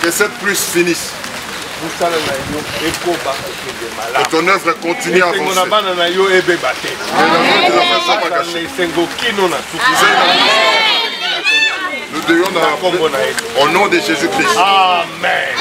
Que cette pluie finisse. Que ton œuvre continue à avancer. Nous devons au nom de Jésus-Christ. Amen.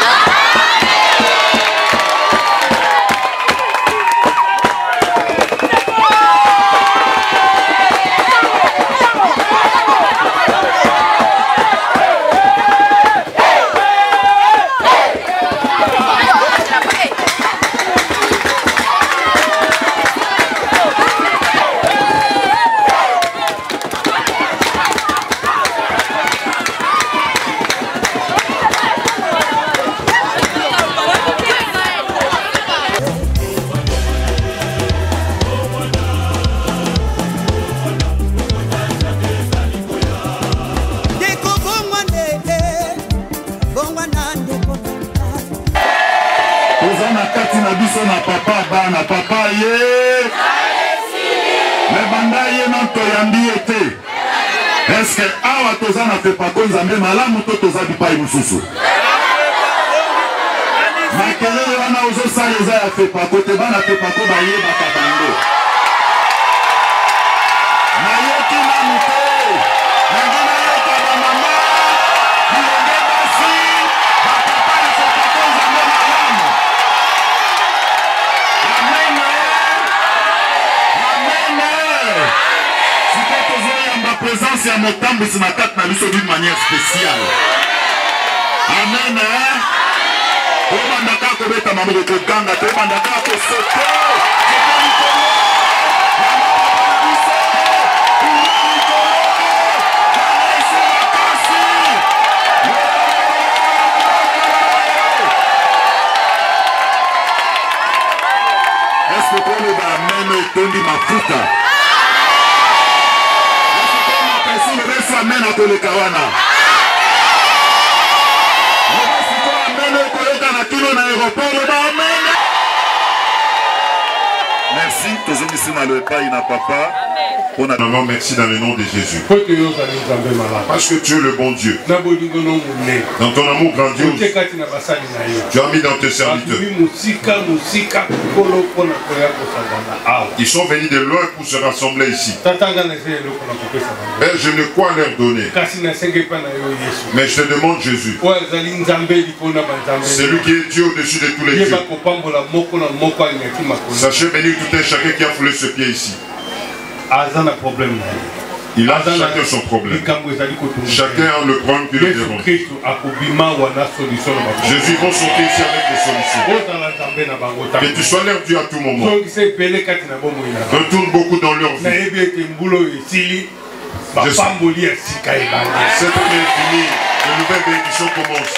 Papa ye mais banda ye na toyambi ete est-ce que awa toza na pepa ko nzambe malamu to toza bipai mususu makelele wana ozosala eza ya pepa ko te bana pepa ko bayebaka bango nayoki nanu te nanga nayoka bamama bilenge basi bapapa ya pepa ko nzambe malamu. Présence à Motambo c'est ma tête d'une manière spéciale. Amen. On mandaka ko beta mamu ko ganga to mandaka ko soto. Est-ce que on va amener tondi mafuta? Amen à tous les kawana. Merci, tous les ici dans le pays n'a papa. On a vraiment merci dans le nom de Jésus. Parce que tu es le bon Dieu. Dans ton amour grandiose, tu as mis dans tes serviteurs. Ils sont venus de loin pour se rassembler ici. Mais je ne crois leur donner. Mais je te demande Jésus. C'est lui qui est Dieu au-dessus de tous les dieux. Sachez bénir tout un chacun qui a foulé ce pied ici. Il a chacun son problème. Chacun a le problème qui le dérange. Jésus va sauter ici avec des solutions. Que tu sois leur Dieu à tout moment. Retourne beaucoup dans leur vie. Cette année est finie. De nouvelles bénédictions commencent.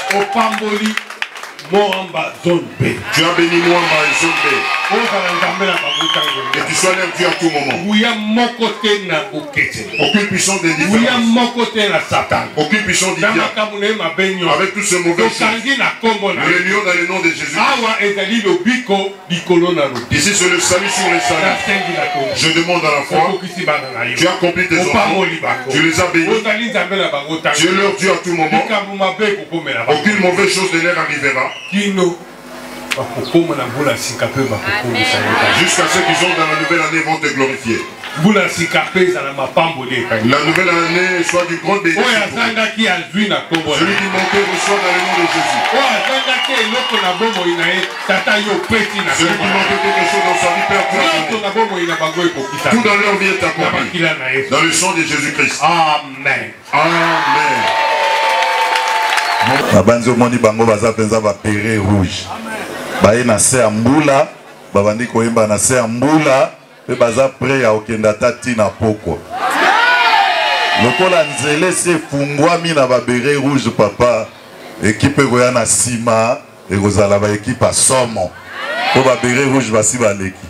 Tu as béni Moamba et zone B. Et tu sois leur Dieu à tout moment. Aucune puissance d'indifférence. Aucune puissance d'indifférence. Avec tout ce mauvais chose. Nous réunions dans le nom de Jésus. Ici c'est le salut sur les saluts. Je demande à la foi. Tu as accompli tes enfants. Tu les as bénis. Tu es leur Dieu à tout moment. Aucune mauvaise chose de leur arrivera. Jusqu'à ce qu'ils ont dans la nouvelle année vont te glorifier. La nouvelle année soit du grand bénéfice. Celui qui manquait reçoit dans le nom de Jésus. Celui qui manquait quelque chose dans sa vie perd tout dans leur vie est accompli. Dans le sang de Jésus-Christ. Amen. Amen. Babanzi omoni bango baza penza ba pere rouge. Baye na se ambula, babandi koyemba na se ambula, pe baza prêt ya okenda tati na poko. Lokola nzele se fungwami na ba bere rouge papa, équipe koya na sima, ekozala ba équipe a somo. Po ba bere rouge basi baleki.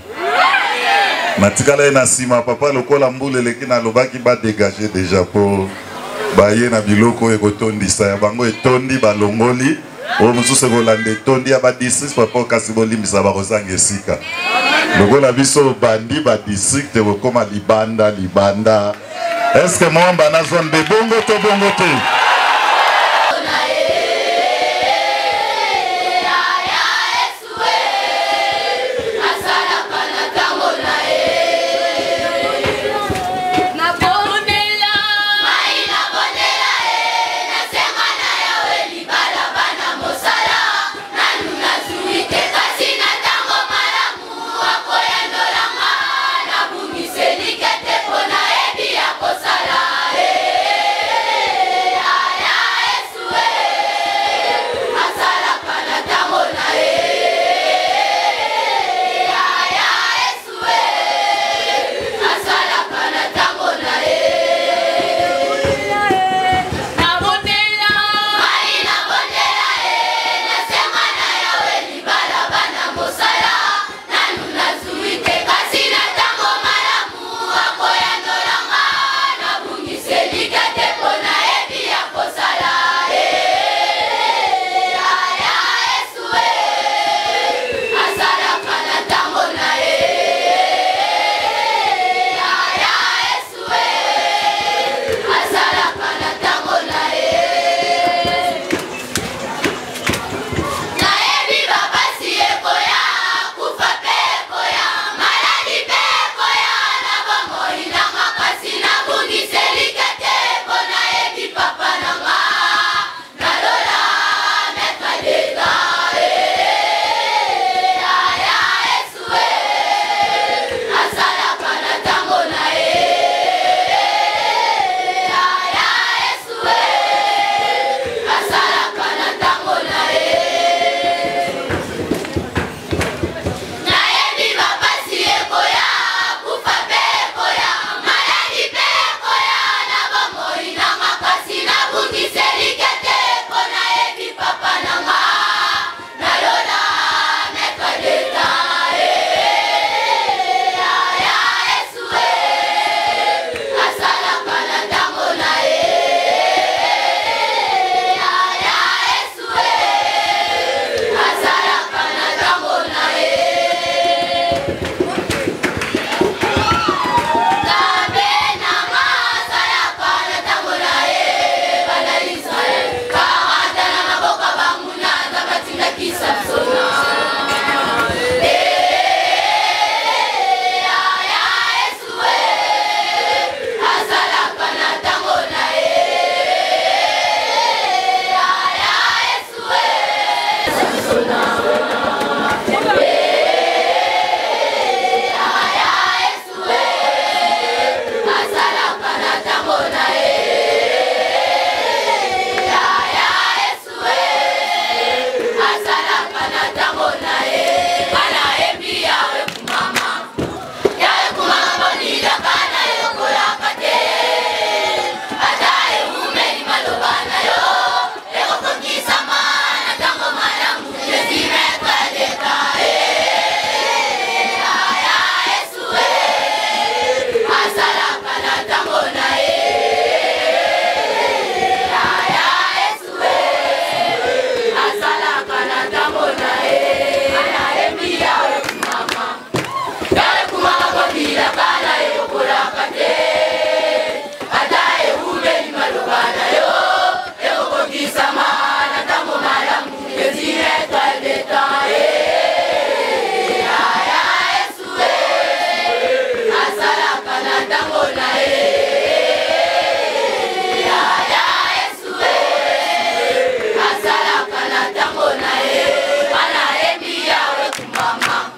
Matikala na sima papa lokola mbule leki na lobaki ba dégager déjà pour baye na biloko ekotondisa ya bango etondi balongoli o mususu kolande etondi ya ba district papa kasi bolimbisa bakozanga esika lokola biso bandi ba district ekokoma libanda. Est-ce que mwamba na zone de bongo to bongo te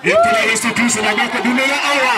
Ekela Yesu Kristo na bako dunela awa.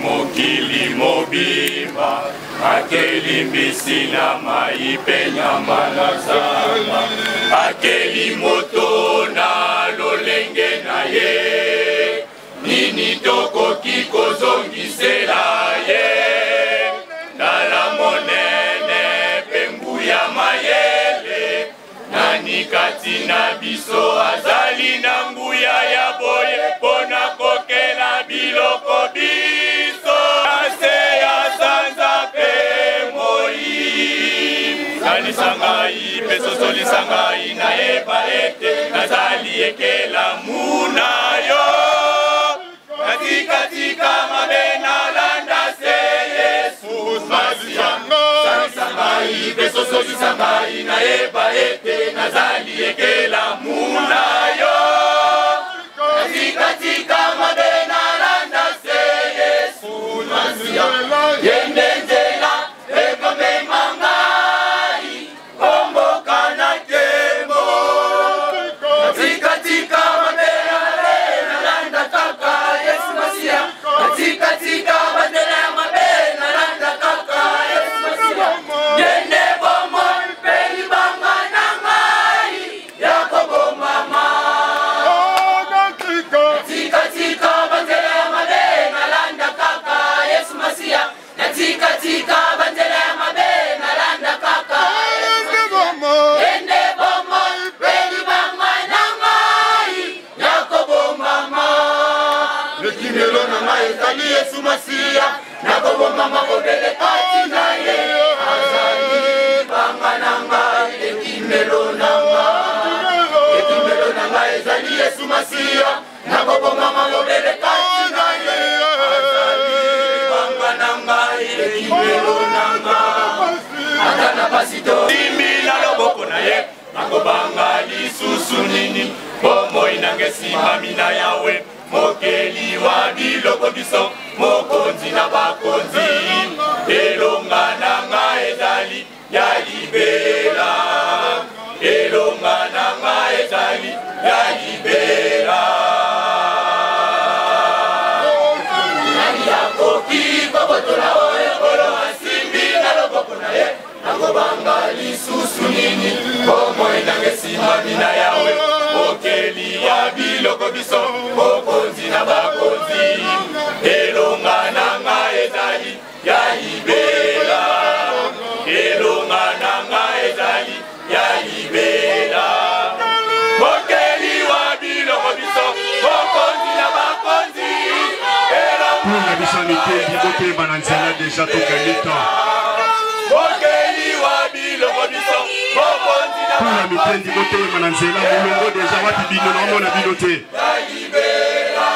Mokili mobimba akeli mbisi na mai pe nyama na zamba akeli moto na lolenge na ye nini tokoki kozongisela ye ndala monene pe nguya mayele nani kati na biso azali na nguya ya boye pona kokela biloko biso ase ya sanza pe moi kanisa ngai pe sosolisa ngai nayeba ete nazali ekela muna yo katika mabe nalanda se Yesu Masia kanisa ngai pe sosolisa ngai nayeba ete nazali ekela muna yo katika mabe nalanda se Yesu Masia yende nzela ekome mangai omboka na tembo katika mabe nalanda kaka Yesu Masia katika bandera ya mabe nalanda kaka Yesu Masia yende bomo peli banga na ngai Yakobo mama katika bandera ya mabe nalanda kaka Yesu Masia katika bandera ya mabe nalanda kaka yende bomo peli banga na ngai Yakobo mama lekimelo na ngai ezali Yesu Masia Yakobo mama kobele kati na ye azali banga na ngai lekimelo na ngai ezali Yesu Masia Yakobo mama kobele kati na ye azali banga na ngai lekimelo na ngai atana pasito timbi na loboko na ye nakobanga lisusu nini bomoi nange simami na yawe mokeli wa biloko biso mokonzi na bakonzi elonga na ngai ezali ya libela elonga na ngai ezali ya libela nani yakoki kokotola oyo kolo asimbi na loboko na ye nakobanga lisusu nini bomoi nange simami na yawe mokeli ya biloko biso mokonzi na bakonzi elonga na ngai ezali ya libela elonga na ngai ezali ya libela mokeli wa biloko biso mokonzi na bakonzi Puna biso mitendi bokeba na nzela deja tokalita mokeli wa biloko biso mokonzi na Puna mitendi bokeba na nzela mulongo deja wati bino na omona bino te ya libela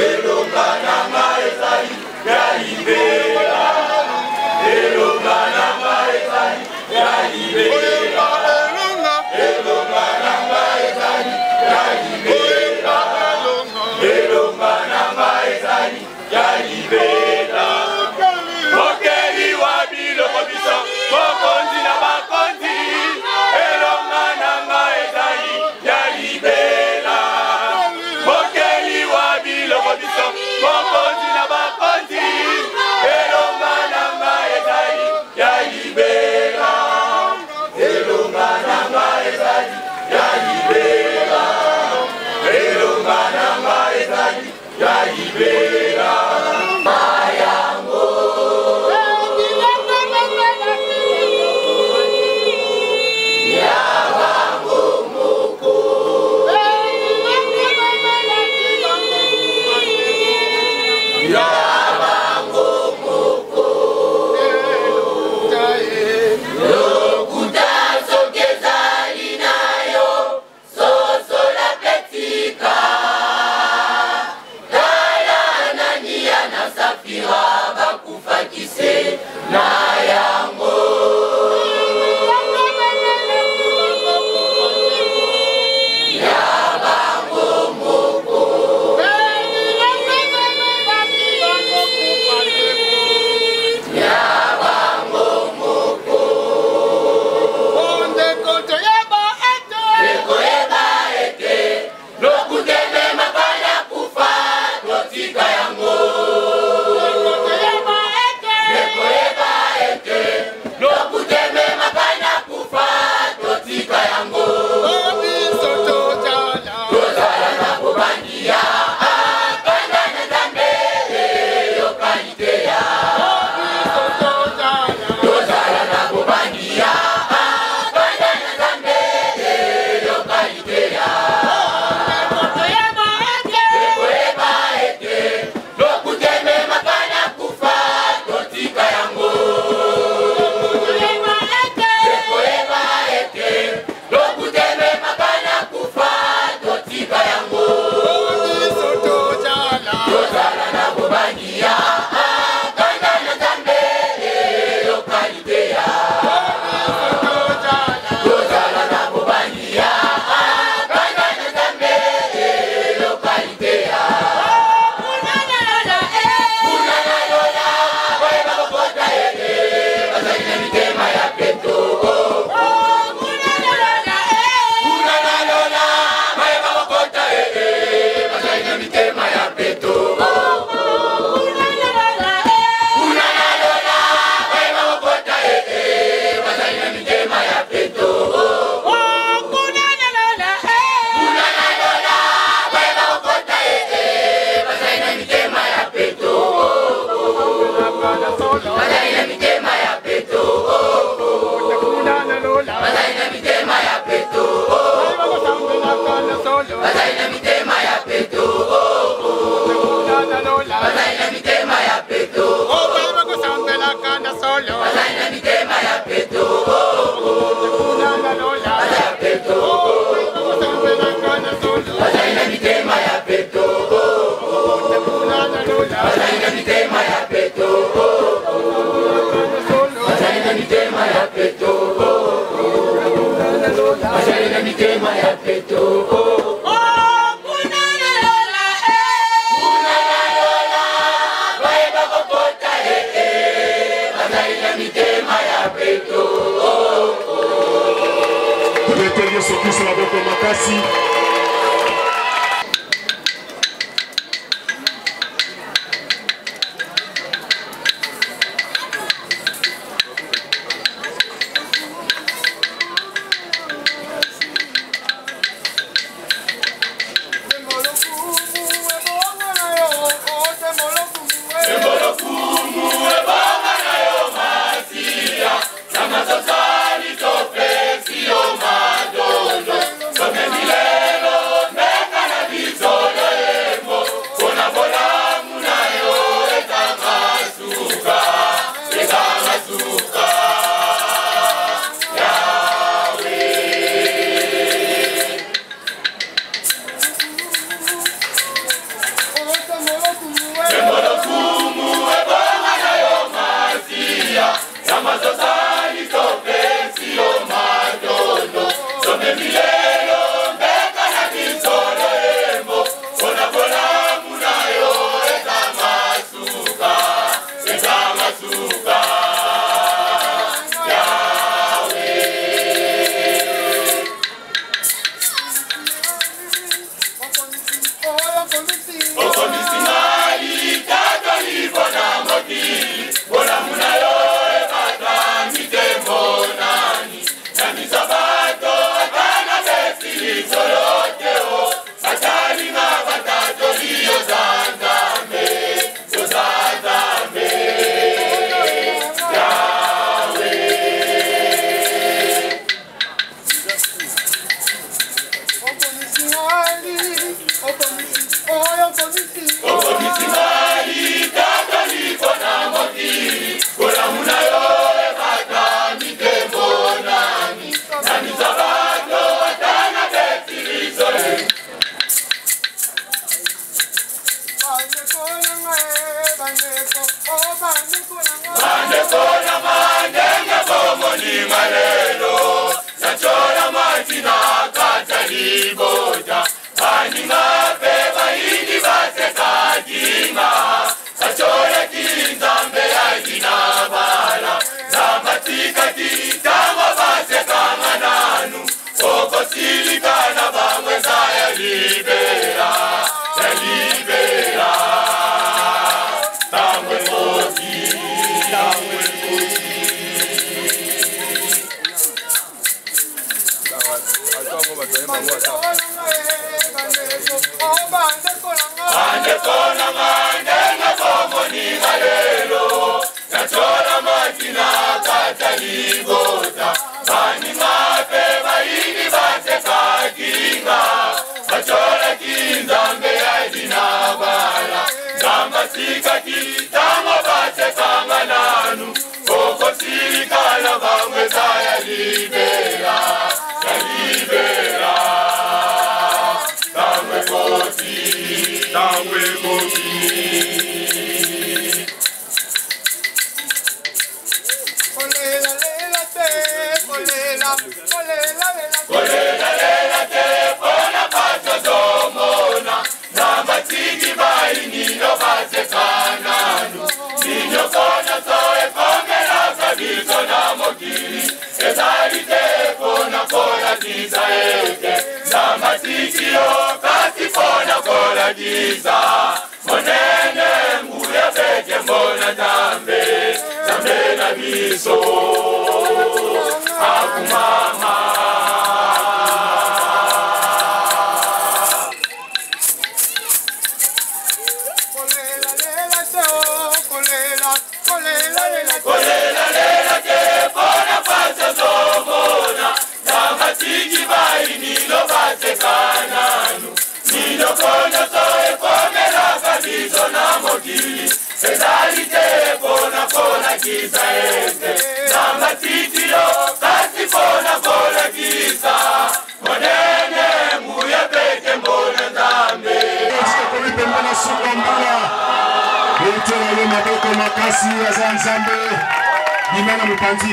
elonga na ngai ezali ya libela elonga na ngai ezali ya libela elonga na ngai ezali ya libela elonga na ngai ezali ya libela mokeli wa biloko biso mokonzi na bakonzi elonga na ngai ezali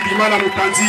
Bimana Mupanzi.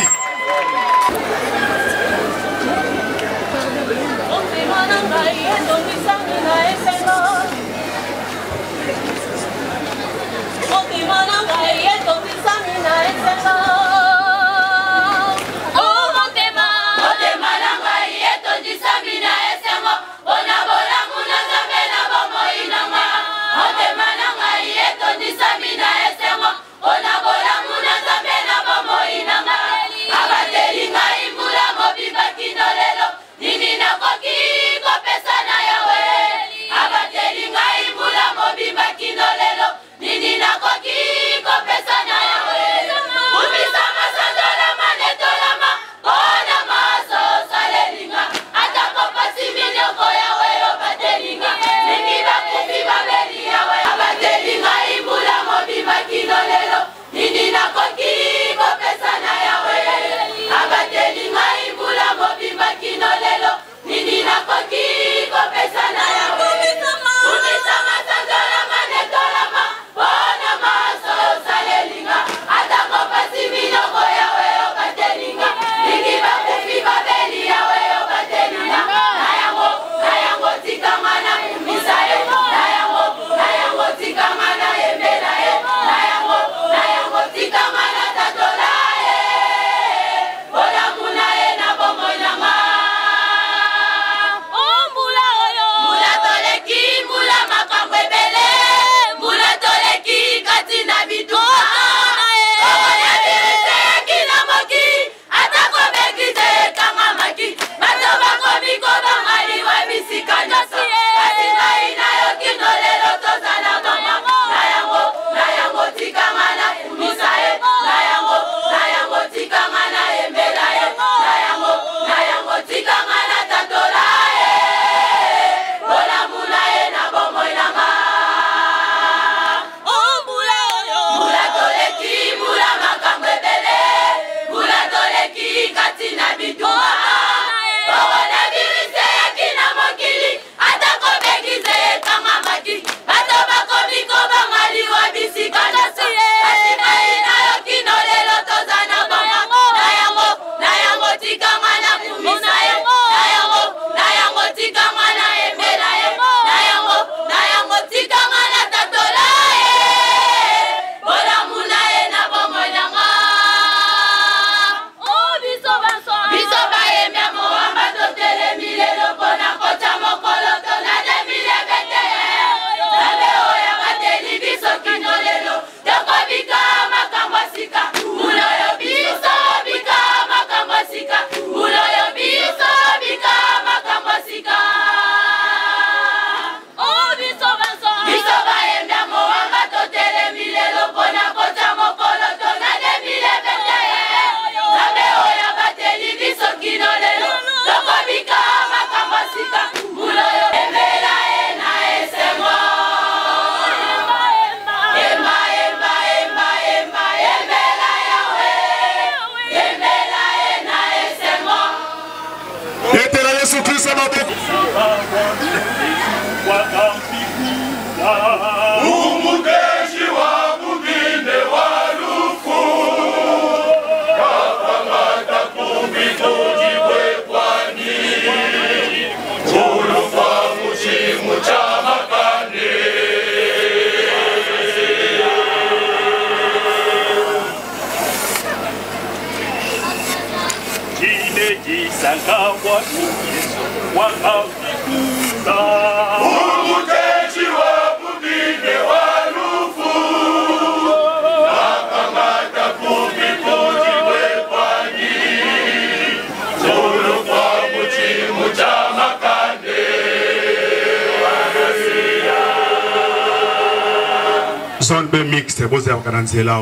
Zone B mixte, vous avez regardé là.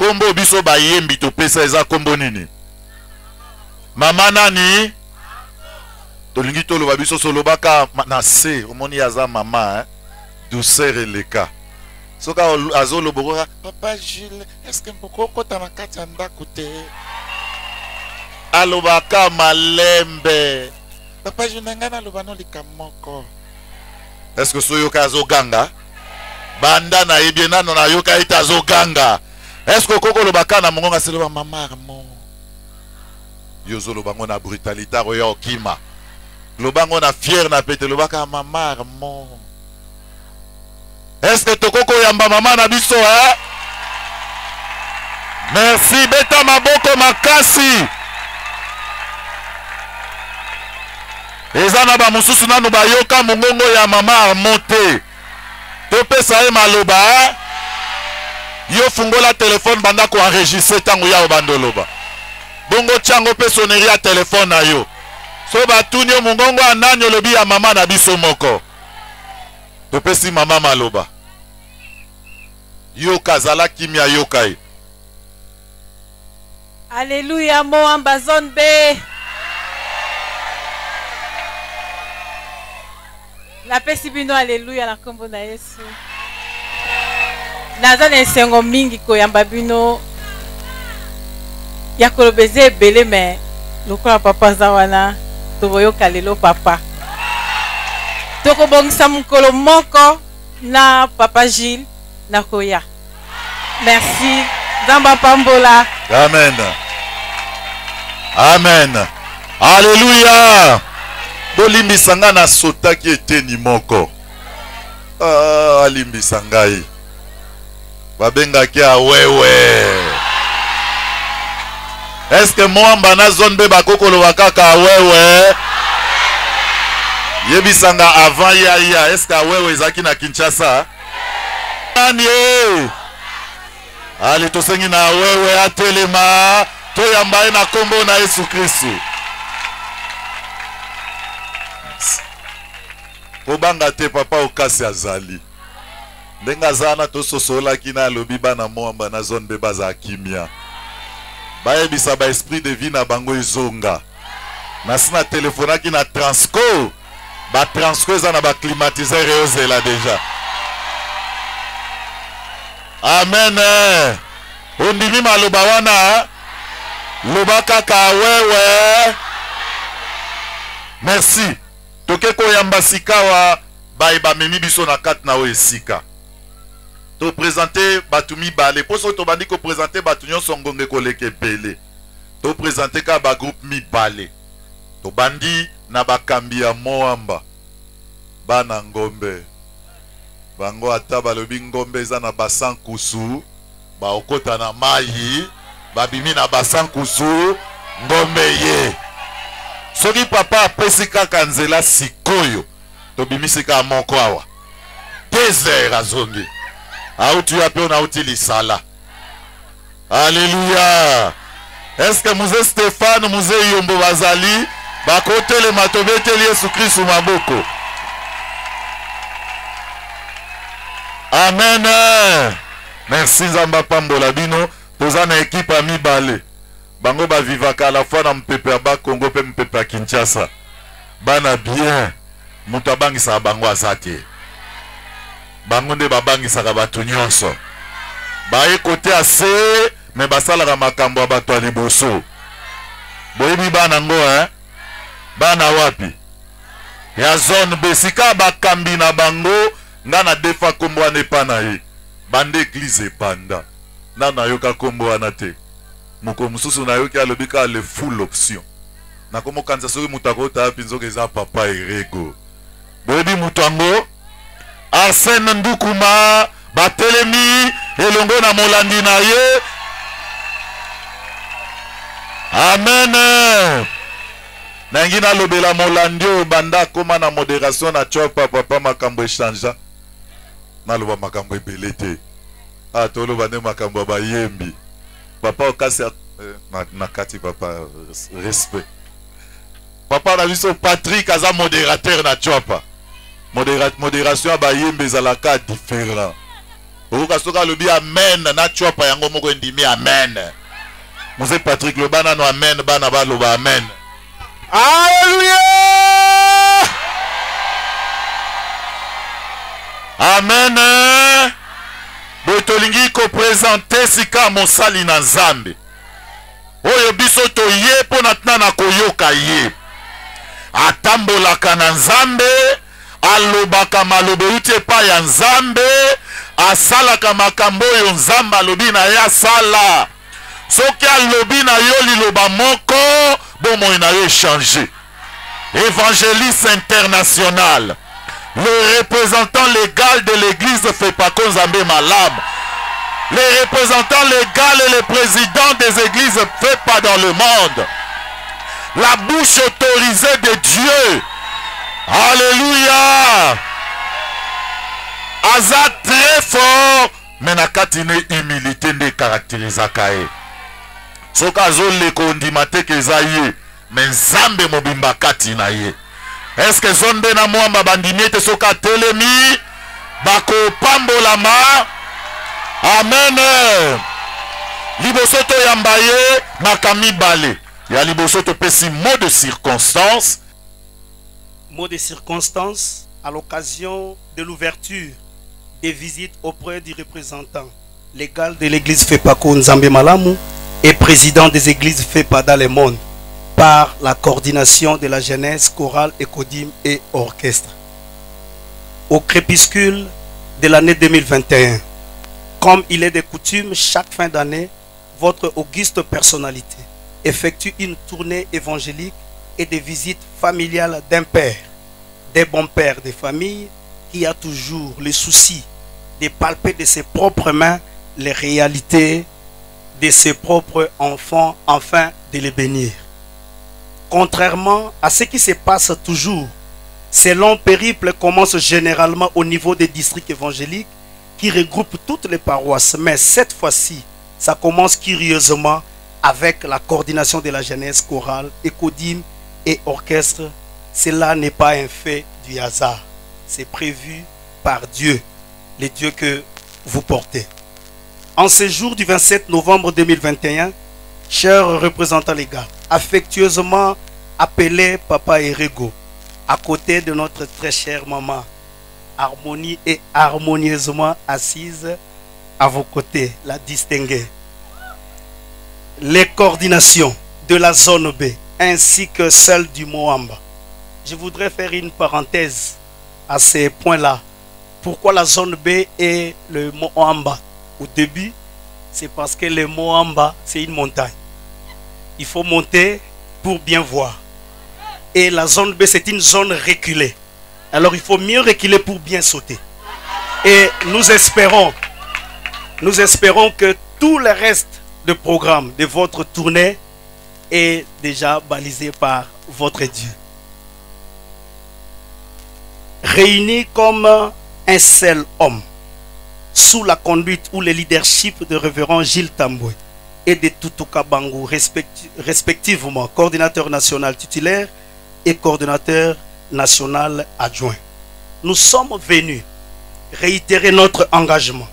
kombo biso bayembi topesa eza kombo nini? Mama nani? Tolingi toloba biso solobaka na se omoni aza mama hein? Douceur eleka. Soka azolo bokoka Papa Jules, est-ce que mboko kota na kati ya ndako te? Alobaka malembe. Papa Jules nanga na loba no likamoko. Est-ce que soyoka azoganga? Banda na yebie nano na yoka ita azoganga. Est-ce que koko lobaka na mongonga se loba mama armo? Yozo lobango na brutalité roya okima. Lobango na fier na pete lobaka mama armo. Est-ce que tokoko yamba mama na biso hein? Merci beta maboko makasi. Ezana ba mususu nanu ba yoka mongongo ya mama armonte. Topesa ye maloba hein? Yo fungola téléphone banda ko enregistrer tango ya obandoloba. Bongo chango pe sonnerie ya téléphone na yo. So batuni yo mongongo ananyo lobi ya mama na biso moko. Topesi mama maloba. Yo kazala kimia yokai. Alléluia mo ambazon B. La pesi bino alléluia na kombo na Yesu. Naza na esengo mingi koyamba bino. Ya kolobeze ebele me lokola papa za wana toboyoka lelo papa. Tokobongisa mukolo moko na Papa Gilles na koya. Merci. Zamba pambola. Amen. Amen. Alléluia. Bolimbisanga na sotaki eteni moko. Alimbisangai. Babengaki awewe. Est-ce que mwamba na zone be bakokolo wakaka awewe? Yebisanga avant ya est-ce que awewe ezaki na Kinshasa? Nani Ali tosengi na awewe atelema toyambaye na kombo na Yesu Kristo. Kobanga te papa okasi azali. Ndenga zana tososola kina lobi bana mwamba na zone be baza kimia. Bayebisa ba esprit de vie na bango izonga. Nasina telefonaki na Transco. Ba Transco eza na ba climatiseur eozela deja. Amen. Ondimi maloba wana. Loba kaka wewe. Merci. Tokeko yamba sikawa ba memi biso na kat na esika. To présenter batumi balé. Poso to bandi ko présenter batunyo songonge koleke pele. To présenter ka ba groupe mi balé. To bandi na bakambi ya moamba. Bana ngombe. Bango ata balobi ngombe eza na basan kusu. Ba okota na mayi. Babimi na basan kusu. Ngombe ye. Soki papa apesi kaka nzela sikoyo. To bimisika moko awa. Désert azongi. Autu ya pe on auti lisala. Alléluia. Est-ce que Mouze Stéphane, Mouze Yombo Bazali, bakote le matobete Yesu Kristo maboko. Amen. Merci Zamba Pambola bino. Toza na équipe ami balé. Bango ba vivaka à la fois na mpepe ba Congo pe mpepe Kinshasa. Bana bien. Mutabangi sa bango azate. Bango nde babangisaka bato nyonso. Baye kote ase me basalaka makambo ya bato ya liboso. Boyebi bana ngo hein? Bana wapi? Ya zone besika bakambi na bango nga na defa kombo wana epa na ye. Bande église epanda. Na yoka kombo wana te. Moko mususu na yoki alobika le full option. Na komo kanza soki mutakota api nzoka eza papa erego. Boyebi mutango Arsène Ndukuma batelemi elongo na molandi na ye. Amen. Nangi na lobela molandi o banda koma na modération na chopa papa makambo echanja. Na loba makambo ebelete. Tolo bande makambo bayembi. Papa okasi na kati papa respect. Papa na biso Patrick aza modérateur na chopa. Modération à Bayembe ezalaka différent. Okoka soka lobi amen na chwapa yango moko ndimi amen. Mose Patrick lobana no amen bana ba loba amen. Alléluia. Amen. Botolingi ko présenter sika mosali na Nzambe. Oyo biso to ye pona tana koyoka ye. Atambolaka na Nzambe, alobaka malobe uti pa ya Nzambe, asalaka makambo oyo Nzambe alobi na ya sala. Soki alobi na yo liloba moko, bomo na yo changer. Évangéliste international, le représentant légal de l'église Fepako Nzambe Malam, les représentants légaux et les présidents des églises FEPA dans le monde, la bouche autorisée de Dieu. Alléluia. Aza très fort, mais na katine humilité ne caractérise kae. Soka zo le kondimate kezaye, mais Nzambe mobimba katina ye. Est-ce que zonde na mwamba bandimete soka telemi bako pambolama? Amen. Libosoto yambaye makami bale. Ya libosoto pesi mot de circonstance. Mot de circonstance à l'occasion de l'ouverture des visites auprès du représentant légal de l'église Fepako Nzambe Malamu et président des églises Fepa dans le monde par la coordination de la jeunesse chorale, écodyme et orchestre. Au crépuscule de l'année 2021, comme il est de coutume, chaque fin d'année, votre auguste personnalité effectue une tournée évangélique et des visites familiales d'un père, des bons pères de famille qui a toujours le souci de palper de ses propres mains les réalités de ses propres enfants afin de les bénir. Contrairement à ce qui se passe toujours, ces longs périples commencent généralement au niveau des districts évangéliques qui regroupent toutes les paroisses. Mais cette fois-ci, ça commence curieusement avec la coordination de la jeunesse chorale, écodyme et orchestre. Cela n'est pas un fait du hasard. C'est prévu par Dieu, le Dieu que vous portez. En ce jour du 27 novembre 2021, chers représentants légaux, affectueusement appelé Papa Erego, à côté de notre très chère maman, harmonie et harmonieusement assise à vos côtés, la distinguée. Les coordinations de la zone B ainsi que celle du Moamba. Je voudrais faire une parenthèse à ces points-là. Pourquoi la zone B et le Moamba? Au début, c'est parce que le Moamba, c'est une montagne. Il faut monter pour bien voir. Et la zone B, c'est une zone reculée. Alors il faut mieux reculer pour bien sauter. Et nous espérons que tout le reste de programme de votre tournée est déjà balisé par votre Dieu. Réunis comme un seul homme, sous la conduite ou le leadership de révérend Gilles Tamboué et de Tutuka Bangou, respectivement coordinateur national titulaire et coordinateur national adjoint. Nous sommes venus réitérer notre engagement.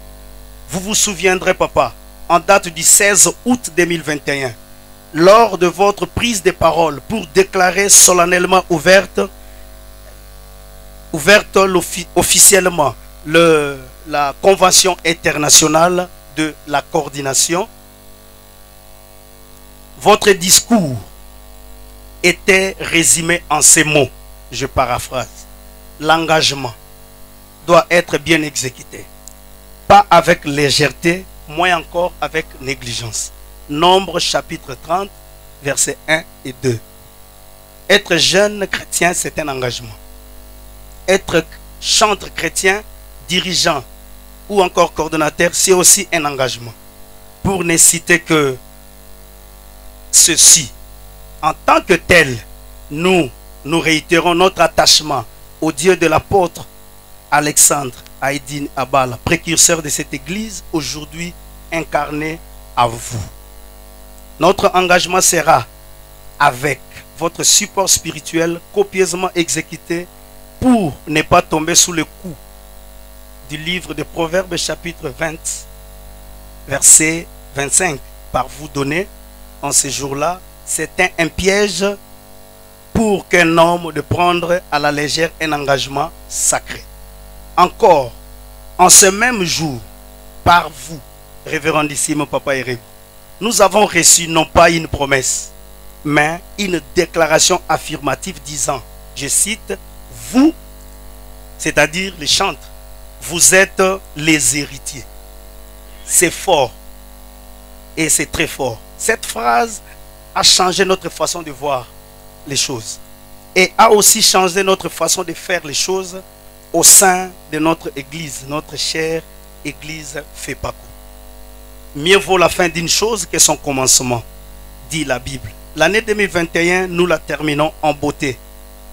Vous vous souviendrez, papa, en date du 16 août 2021, lors de votre prise de parole pour déclarer solennellement ouverte officiellement la Convention internationale de la coordination, votre discours était résumé en ces mots, je paraphrase. L'engagement doit être bien exécuté, pas avec légèreté, moins encore avec négligence. Nombre chapitre 30, versets 1 et 2. Être jeune chrétien, c'est un engagement. Être chantre chrétien, dirigeant ou encore coordonnateur, c'est aussi un engagement. Pour ne citer que ceci, en tant que tel, nous réitérons notre attachement au Dieu de l'apôtre Alexandre Haïdine Abala, précurseur de cette église, aujourd'hui incarné à vous. Notre engagement sera avec votre support spirituel copieusement exécuté pour ne pas tomber sous le coup du livre de Proverbes chapitre 20, verset 25. Par vous donner en ce jour-là, c'était un piège pour qu'un homme de prendre à la légère un engagement sacré. Encore, en ce même jour, par vous, révérendissime Papa Erego, nous avons reçu non pas une promesse, mais une déclaration affirmative disant, je cite, vous, c'est-à-dire les chantres, vous êtes les héritiers. C'est fort et c'est très fort. Cette phrase a changé notre façon de voir les choses et a aussi changé notre façon de faire les choses au sein de notre église, notre chère église FEPACO. Mieux vaut la fin d'une chose que son commencement, dit la Bible. L'année 2021, nous la terminons en beauté.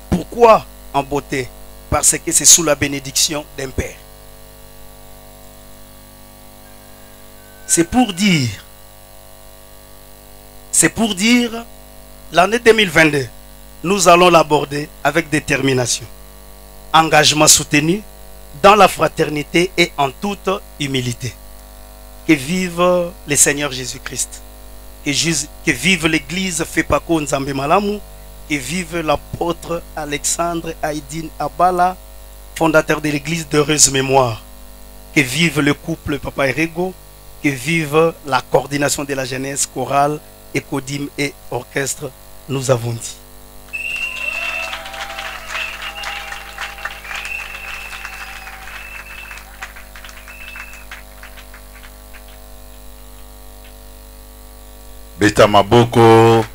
Pourquoi en beauté? Parce que c'est sous la bénédiction d'un Père. C'est pour dire, l'année 2022, nous allons l'aborder avec détermination, engagement soutenu, dans la fraternité et en toute humilité. Que vive le Seigneur Jésus-Christ. Que vive l'église FEPACO Nzambe Malamu. Que vive l'apôtre Alexandre Aïdine Abala, fondateur de l'église d'heureuse mémoire. Que vive le couple Papa Erego. Que vive la coordination de la jeunesse chorale, écodim et orchestre, nous avons dit. Beta Maboko.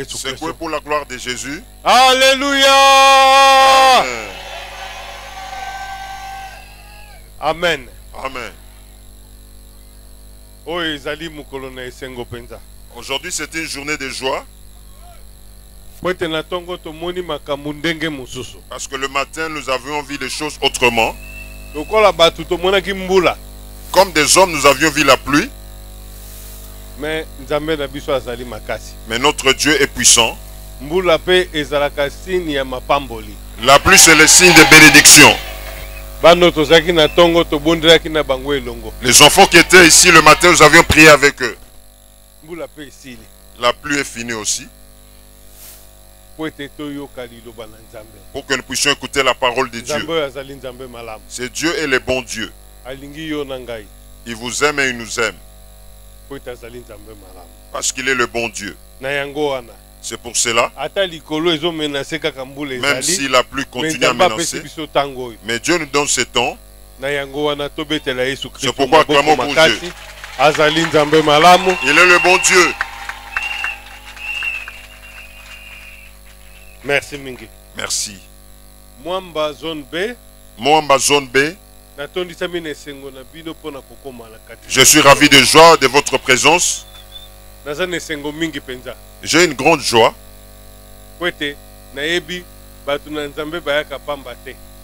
Secouez pour la gloire de Jésus. Alléluia. Amen. Amen. Aujourd'hui, c'est une journée de joie. Parce que le matin, nous avions vu les choses autrement. Comme des hommes, nous avions vu la pluie. Mais notre Dieu est puissant. La pluie, c'est le signe de bénédiction. Les enfants qui étaient ici le matin, nous avions prié avec eux. La pluie est finie aussi. Pour que nous puissions écouter la parole de Dieu. C'est Dieu et le bon Dieu. Il vous aime et il nous aime. Parce qu'il est le bon Dieu. C'est pour cela, même si la pluie continue à menacer, mais Dieu nous donne ce temps. C'est pourquoi acclamons pour Dieu. Il est le bon Dieu. Merci Mingi. Merci. Mwamba zone B. Mwamba zone B. Je suis ravi de joie de votre présence. J'ai une grande joie.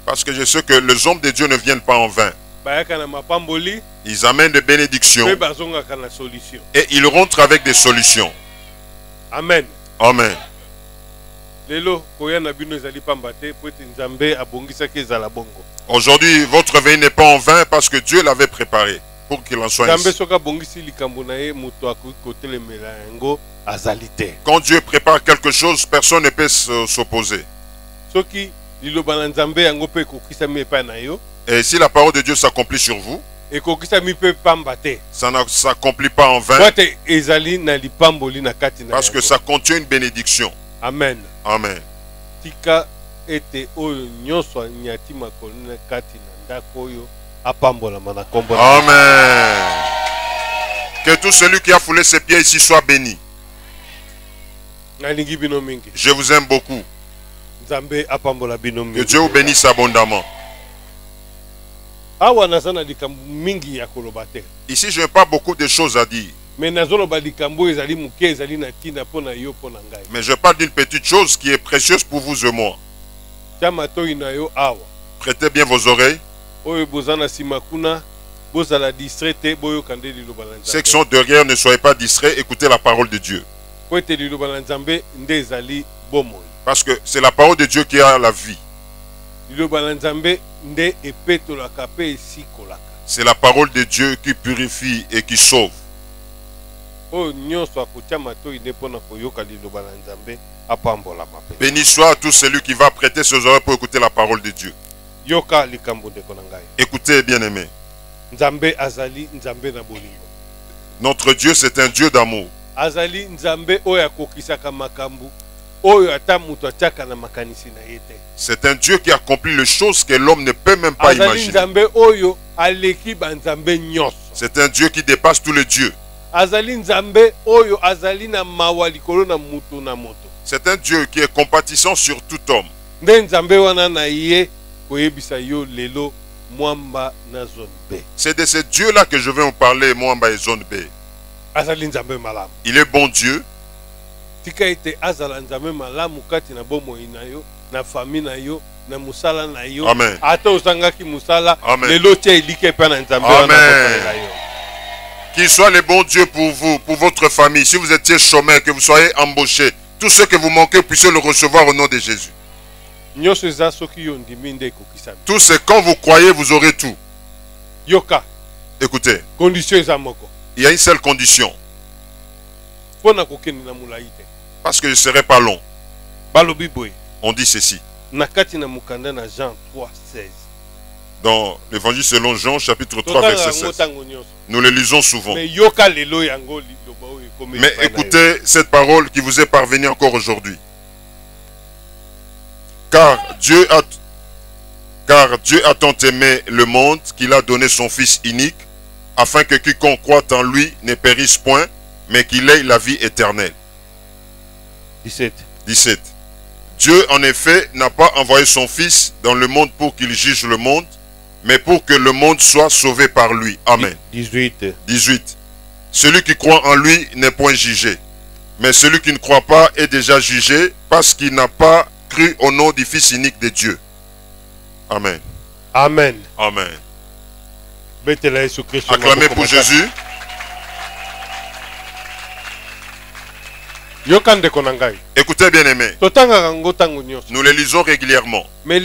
Parce que je sais que les hommes de Dieu ne viennent pas en vain. Ils amènent des bénédictions. Et ils rentrent avec des solutions. Amen. Amen. Aujourd'hui, votre veille n'est pas en vain parce que Dieu l'avait préparé pour qu'il en soit ainsi. Quand Dieu prépare quelque chose, personne ne peut s'opposer. Et si la parole de Dieu s'accomplit sur vous, ça ne s'accomplit pas en vain parce que ça contient une bénédiction. Amen. Amen. Amen. Que tout celui qui a foulé ses pieds ici soit béni. Je vous aime beaucoup. Que Dieu vous bénisse abondamment. Ici, je n'ai pas beaucoup de choses à dire. Mais je parle d'une petite chose qui est précieuse pour vous et moi. Prêtez bien vos oreilles. Ceux qui sont derrière, ne soyez pas distraits, écoutez la parole de Dieu. Parce que c'est la parole de Dieu qui a la vie. C'est la parole de Dieu qui purifie et qui sauve. Béni soit tout celui qui va prêter ses oreilles pour écouter la parole de Dieu. Écoutez, bien-aimés. Notre Dieu, c'est un Dieu d'amour. C'est un Dieu qui accomplit les choses que l'homme ne peut même pas imaginer. C'est un Dieu qui dépasse tous les dieux. C'est un Dieu qui est compatissant sur tout homme. C'est de ce Dieu-là que je vais vous parler, Mwamba et zone B. Il est bon Dieu. Amen. Amen. Qu'il soit le bon Dieu pour vous, pour votre famille. Si vous étiez chômeur, que vous soyez embauché, tout ce que vous manquez, puissiez le recevoir au nom de Jésus. Tout ce quand vous croyez, vous aurez tout. Écoutez, il y a une seule condition. Parce que je ne serai pas long. On dit ceci. Dans l'évangile selon Jean, chapitre 3, verset 16. Nous le lisons souvent. Mais écoutez cette parole qui vous est parvenue encore aujourd'hui. Car Dieu a tant aimé le monde qu'il a donné son Fils unique, afin que quiconque croit en lui ne périsse point, mais qu'il ait la vie éternelle. 17. 17. Dieu, en effet, n'a pas envoyé son Fils dans le monde pour qu'il juge le monde, mais pour que le monde soit sauvé par lui. Amen. 18. 18. Celui qui croit en lui n'est point jugé, mais celui qui ne croit pas est déjà jugé parce qu'il n'a pas cru au nom du Fils unique de Dieu. Amen. Amen. Amen. Acclamez pour Jésus. Écoutez, bien aimé. Nous les lisons régulièrement. Mais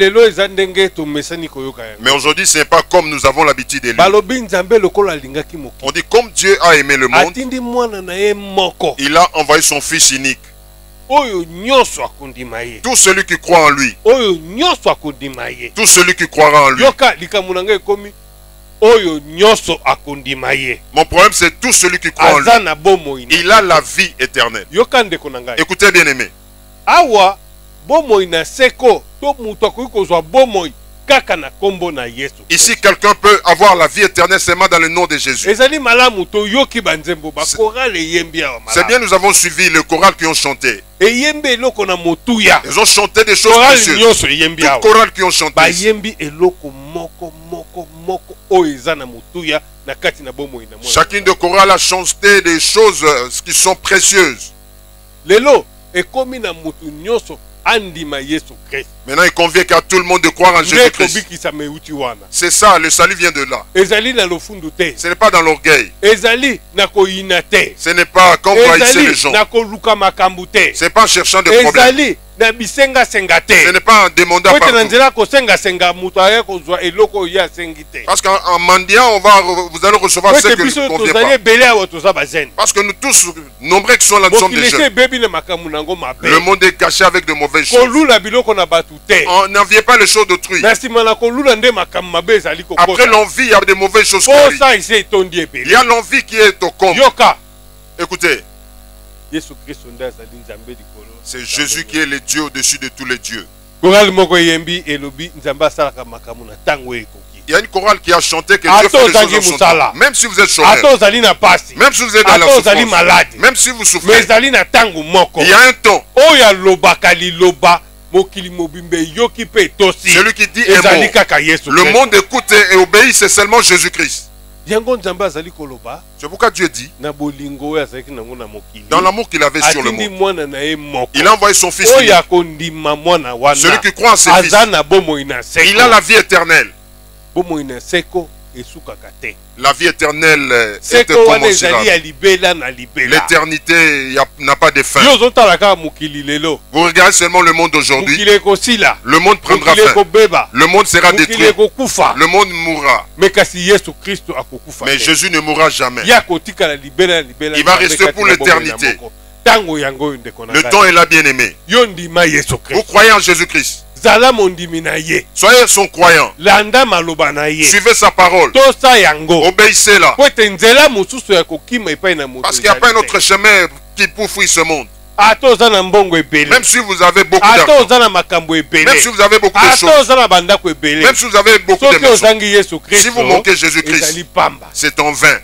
aujourd'hui, ce n'est pas comme nous avons l'habitude de lire. On dit comme Dieu a aimé le monde, il a envoyé son Fils unique. Tout celui qui croit en lui, tout celui qui croira en lui. Mon problème, c'est tout celui qui croit en lui. Il a la vie éternelle. Écoutez, bien aimé. Ici, quelqu'un peut avoir la vie éternelle seulement dans le nom de Jésus. C'est bien, nous avons suivi le choral qui ont chanté. Ils ont chanté des choses précieuses. Le choral qui ont chanté. Chacune de chorales a chanté des choses qui sont précieuses. Maintenant, il convient qu'à tout le monde de croire en Jésus-Christ. C'est ça, le salut vient de là. Ce n'est pas dans l'orgueil. Ce n'est pas quand vous haïssez les gens. Ce n'est pas en cherchant des problèmes. Ce n'est pas en demandant parce qu'en mendiant, vous allez recevoir ce que vous ne convient pas. Parce que nous tous, nombreux qui sont là, nous sommes des jeunes. Le monde est caché avec de mauvaises choses. On n'enviez pas les choses d'autrui. Après l'envie, il y a de mauvaises choses qui arrivent. Il y a l'envie qui est au comble. Écoutez. C'est Jésus qui est le Dieu au-dessus de tous les dieux. Il y a une chorale qui a chanté que Dieu fait les choses en son temps. Même si vous êtes chômeur, même si vous êtes dans la souffrance, même si vous souffrez, il y a un temps. Celui qui dit est mort. Le monde écoute et obéit, c'est seulement Jésus-Christ. C'est pourquoi Dieu dit, dans l'amour qu'il avait sur le monde, il a envoyé son Fils unique. Celui qui croit en ses fils, il a la vie éternelle. La vie éternelle est incommensurable. L'éternité n'a pas de fin. Vous regardez seulement le monde d'aujourd'hui. Le monde prendra fin. Le monde sera détruit. Le monde mourra. Mais Jésus ne mourra jamais. Il va rester pour l'éternité. Le temps est là, bien aimé. Vous croyez en Jésus-Christ. Soyez son croyant. Suivez sa parole. Obéissez-la. Parce qu'il n'y a pas un autre chemin qui poursuit ce monde. Même si vous avez beaucoup d'argent, même si vous avez beaucoup de choses, même si vous avez beaucoup de maisons, si vous manquez Jésus-Christ, c'est en vain.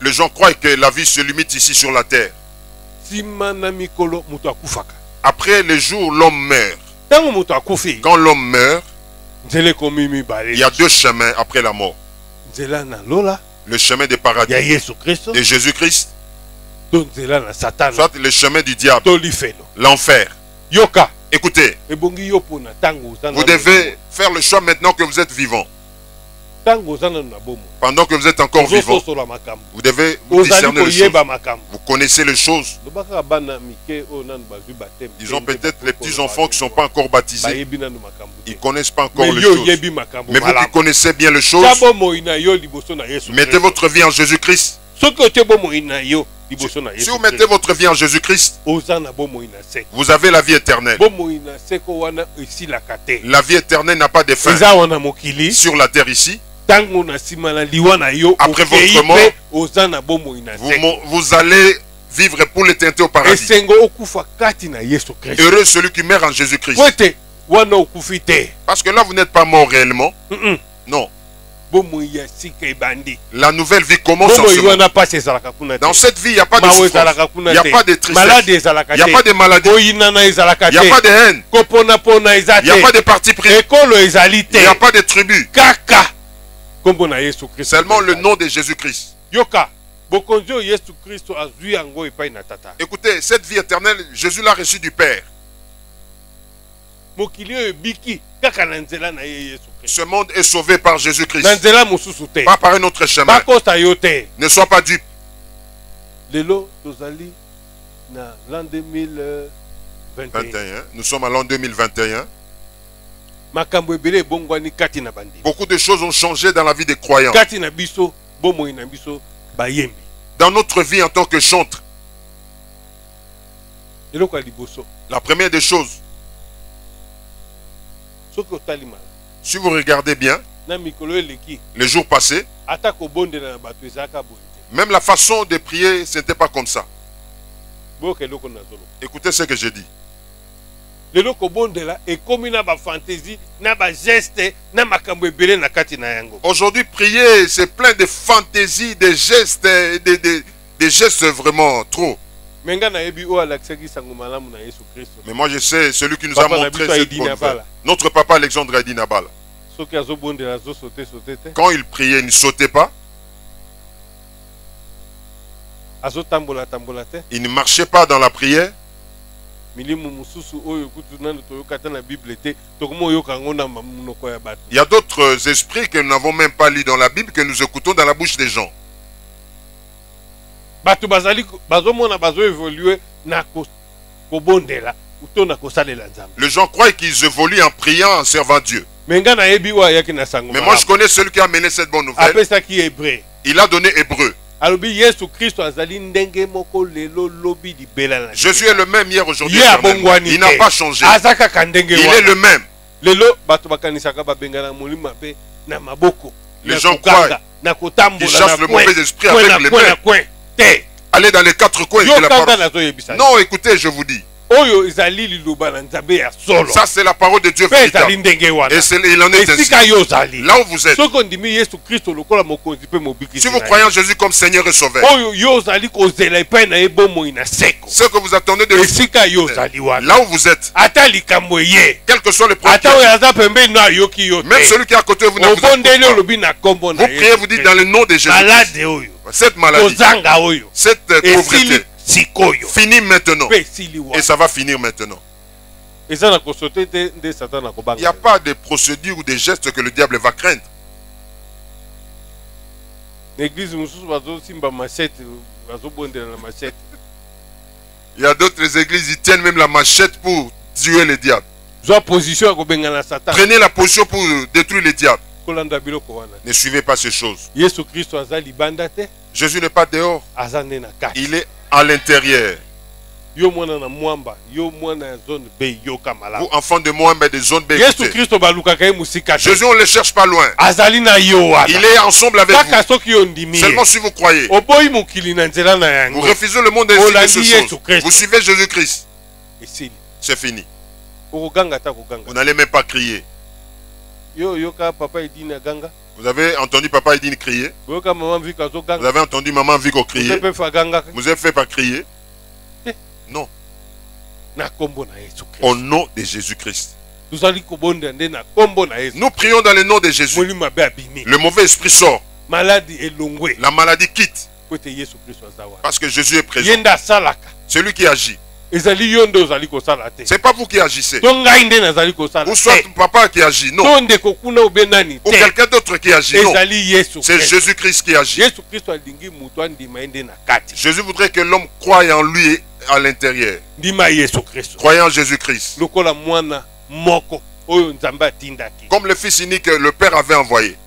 Les gens croient que la vie se limite ici sur la terre. Après les jours, l'homme meurt. Quand l'homme meurt, il y a deux chemins après la mort. Le chemin du paradis de Jésus-Christ, soit le chemin du diable, l'enfer. Écoutez, vous devez faire le choix maintenant que vous êtes vivant. Pendant que vous êtes encore vivant, vous devez discerner les choses. Vous connaissez les choses. Ils ont peut-être les petits enfants qui ne sont pas encore baptisés. Ils ne connaissent pas encore les choses. Mais vous qui connaissez bien les choses, mettez votre vie en Jésus-Christ. Si vous mettez votre vie en Jésus-Christ, vous avez la vie éternelle. La vie éternelle n'a pas de fin. Sur la terre ici, après votre mort, vous allez vivre pour l'éternité au paradis. Heureux celui qui meurt en Jésus-Christ. Parce que là, vous n'êtes pas mort réellement. Non. La nouvelle vie commence en ce moment. Dans cette vie, il n'y a pas de souffrance, il n'y a pas de tristesse, il n'y a pas de maladie, il n'y a pas de haine, il n'y a pas de parti pris, il n'y a pas de tribu. Seulement le nom de Jésus-Christ. Écoutez, cette vie éternelle, Jésus l'a reçue du Père. Ce monde est sauvé par Jésus-Christ, pas par un autre chemin. Ne sois pas dupe. Nous sommes à l'an 2021. Beaucoup de choses ont changé dans la vie des croyants. Dans notre vie en tant que chantre, la première des choses, si vous regardez bien, les jours passés, même la façon de prier, ce n'était pas comme ça. Écoutez ce que je dis. Aujourd'hui, prier, c'est plein de fantaisies, de gestes, des gestes vraiment trop. Mais moi je sais, celui qui nous a montré cette bonne nouvelle. Notre papa Alexandre Adi Nabala. Quand il priait, il ne sautait pas. Il ne marchait pas dans la prière. Il y a d'autres esprits que nous n'avons même pas lus dans la Bible, que nous écoutons dans la bouche des gens. Les gens croient qu'ils évoluent en priant, en servant Dieu. Mais moi je connais celui qui a mené cette bonne nouvelle. Il a donné Hébreu. Jésus est le même hier, aujourd'hui. Il n'a pas changé. Il est le même. Les gens croient qu'ils chassent le mauvais esprit avec les mains. Allez dans les quatre coins de la parole. Non, écoutez, je vous dis. Ça c'est la parole de Dieu véritable. Et il en est ainsi. Là où vous êtes, si vous croyez en Jésus comme Seigneur et Sauveur, ce que vous attendez de lui, là où vous êtes, quel que soit le problème, même celui qui est à côté de vous, vous priez, vous dites dans le nom de Jésus, cette maladie, cette pauvreté, fini maintenant. Et ça va finir maintenant. Il n'y a pas de procédure ou de gestes que le diable va craindre. Il y a d'autres églises, ils tiennent même la machette pour tuer le diable. Prenez la position pour détruire le diable. Ne suivez pas ces choses. Jésus n'est pas dehors. Il est à l'intérieur. Vous, enfants de Moab et de zone B, Jésus, on ne le cherche pas loin. Il est ensemble avec vous. Seulement si vous croyez. Vous refusez le monde ainsi de ces choses. Vous suivez Jésus-Christ. C'est fini. Vous n'allez même pas crier. Vous avez entendu Papa Edine crier? Vous avez entendu Maman Vico crier? Vous avez fait pas crier? Non. Au nom de Jésus-Christ. Nous prions dans le nom de Jésus. Le mauvais esprit sort. La maladie quitte. Parce que Jésus est présent. C'est lui qui agit. C'est pas vous qui agissez. Ou soit papa qui agit, non. Ou quelqu'un d'autre qui agit, non. C'est Jésus-Christ qui agit. Jésus voudrait que l'homme croie en lui à l'intérieur. Croyez en Jésus-Christ. Comme le fils unique que le Père avait envoyé.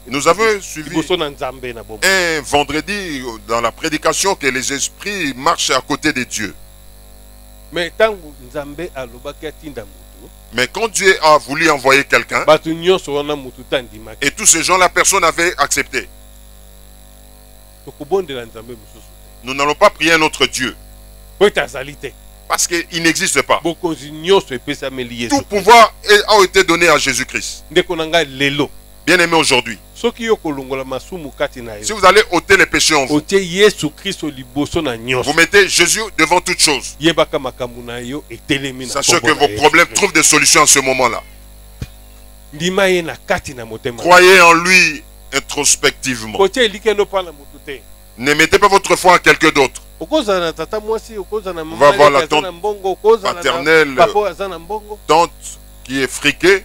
Nous avons suivi un vendredi dans la prédication que les esprits marchent à côté de Dieu. Mais quand Dieu a voulu envoyer quelqu'un, et tous ces gens-là, personne n'avait accepté. Nous n'allons pas prier un autre Dieu. Parce qu'il n'existe pas. Tout pouvoir a été donné à Jésus-Christ. Bien aimé aujourd'hui. Si vous allez ôter les péchés en vous, vous mettez Jésus devant toute chose. Sachez que vos problèmes trouvent des solutions à ce moment-là. Croyez en lui introspectivement. Ne mettez pas votre foi en quelqu'un d'autre. On va voir la tante paternelle, tante qui est friquée.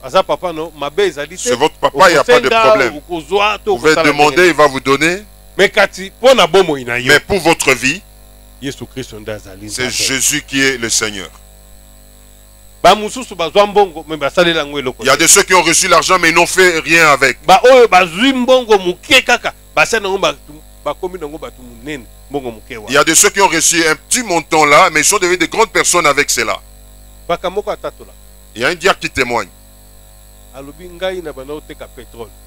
C'est votre papa, il n'y a pas de problème. Vous pouvez demander, il va vous donner. Mais pour votre vie, c'est Jésus qui est le Seigneur. Il y a de ceux qui ont reçu l'argent mais ils n'ont fait rien avec. Il y a de ceux qui ont reçu un petit montant là, mais ils sont devenus de grandes personnes avec cela. Il y a un diable qui témoigne.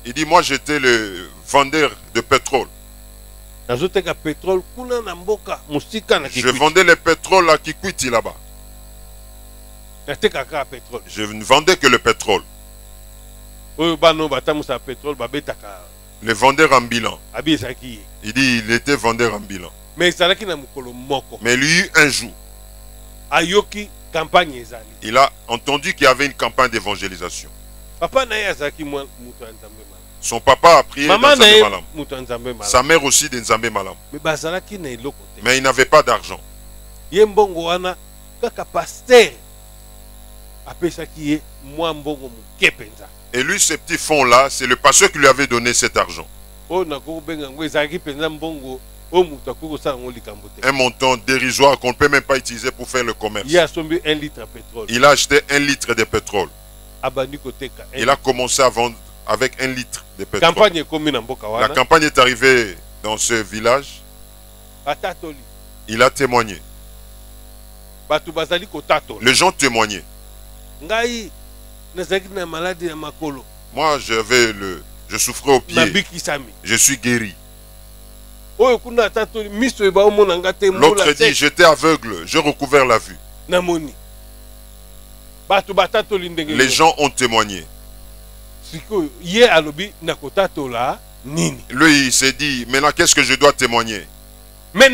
Il dit, moi j'étais le vendeur de pétrole. Je vendais le pétrole à Kikwiti là-bas. Je ne vendais que le pétrole. Le vendeur ambulant. Il dit il était vendeur ambulant. Mais lui, un jour, il a entendu qu'il y avait une campagne d'évangélisation. Son papa a prié dans Nzambe Malam. Sa mère aussi de Nzambe Malam. Mais il n'avait pas d'argent. Et lui, ce petit fonds-là, c'est le pasteur qui lui avait donné cet argent. Un montant dérisoire qu'on ne peut même pas utiliser pour faire le commerce. Il a acheté 1 litre de pétrole. Il a commencé à vendre avec 1 litre de pétrole. La campagne est arrivée dans ce village. Il a témoigné. Les gens témoignaient. Moi, je souffrais au pied. Je suis guéri. L'autre dit, j'étais aveugle, j'ai recouvert la vue. Les gens ont témoigné. Lui, il s'est dit, maintenant, qu'est-ce que je dois témoigner? Mais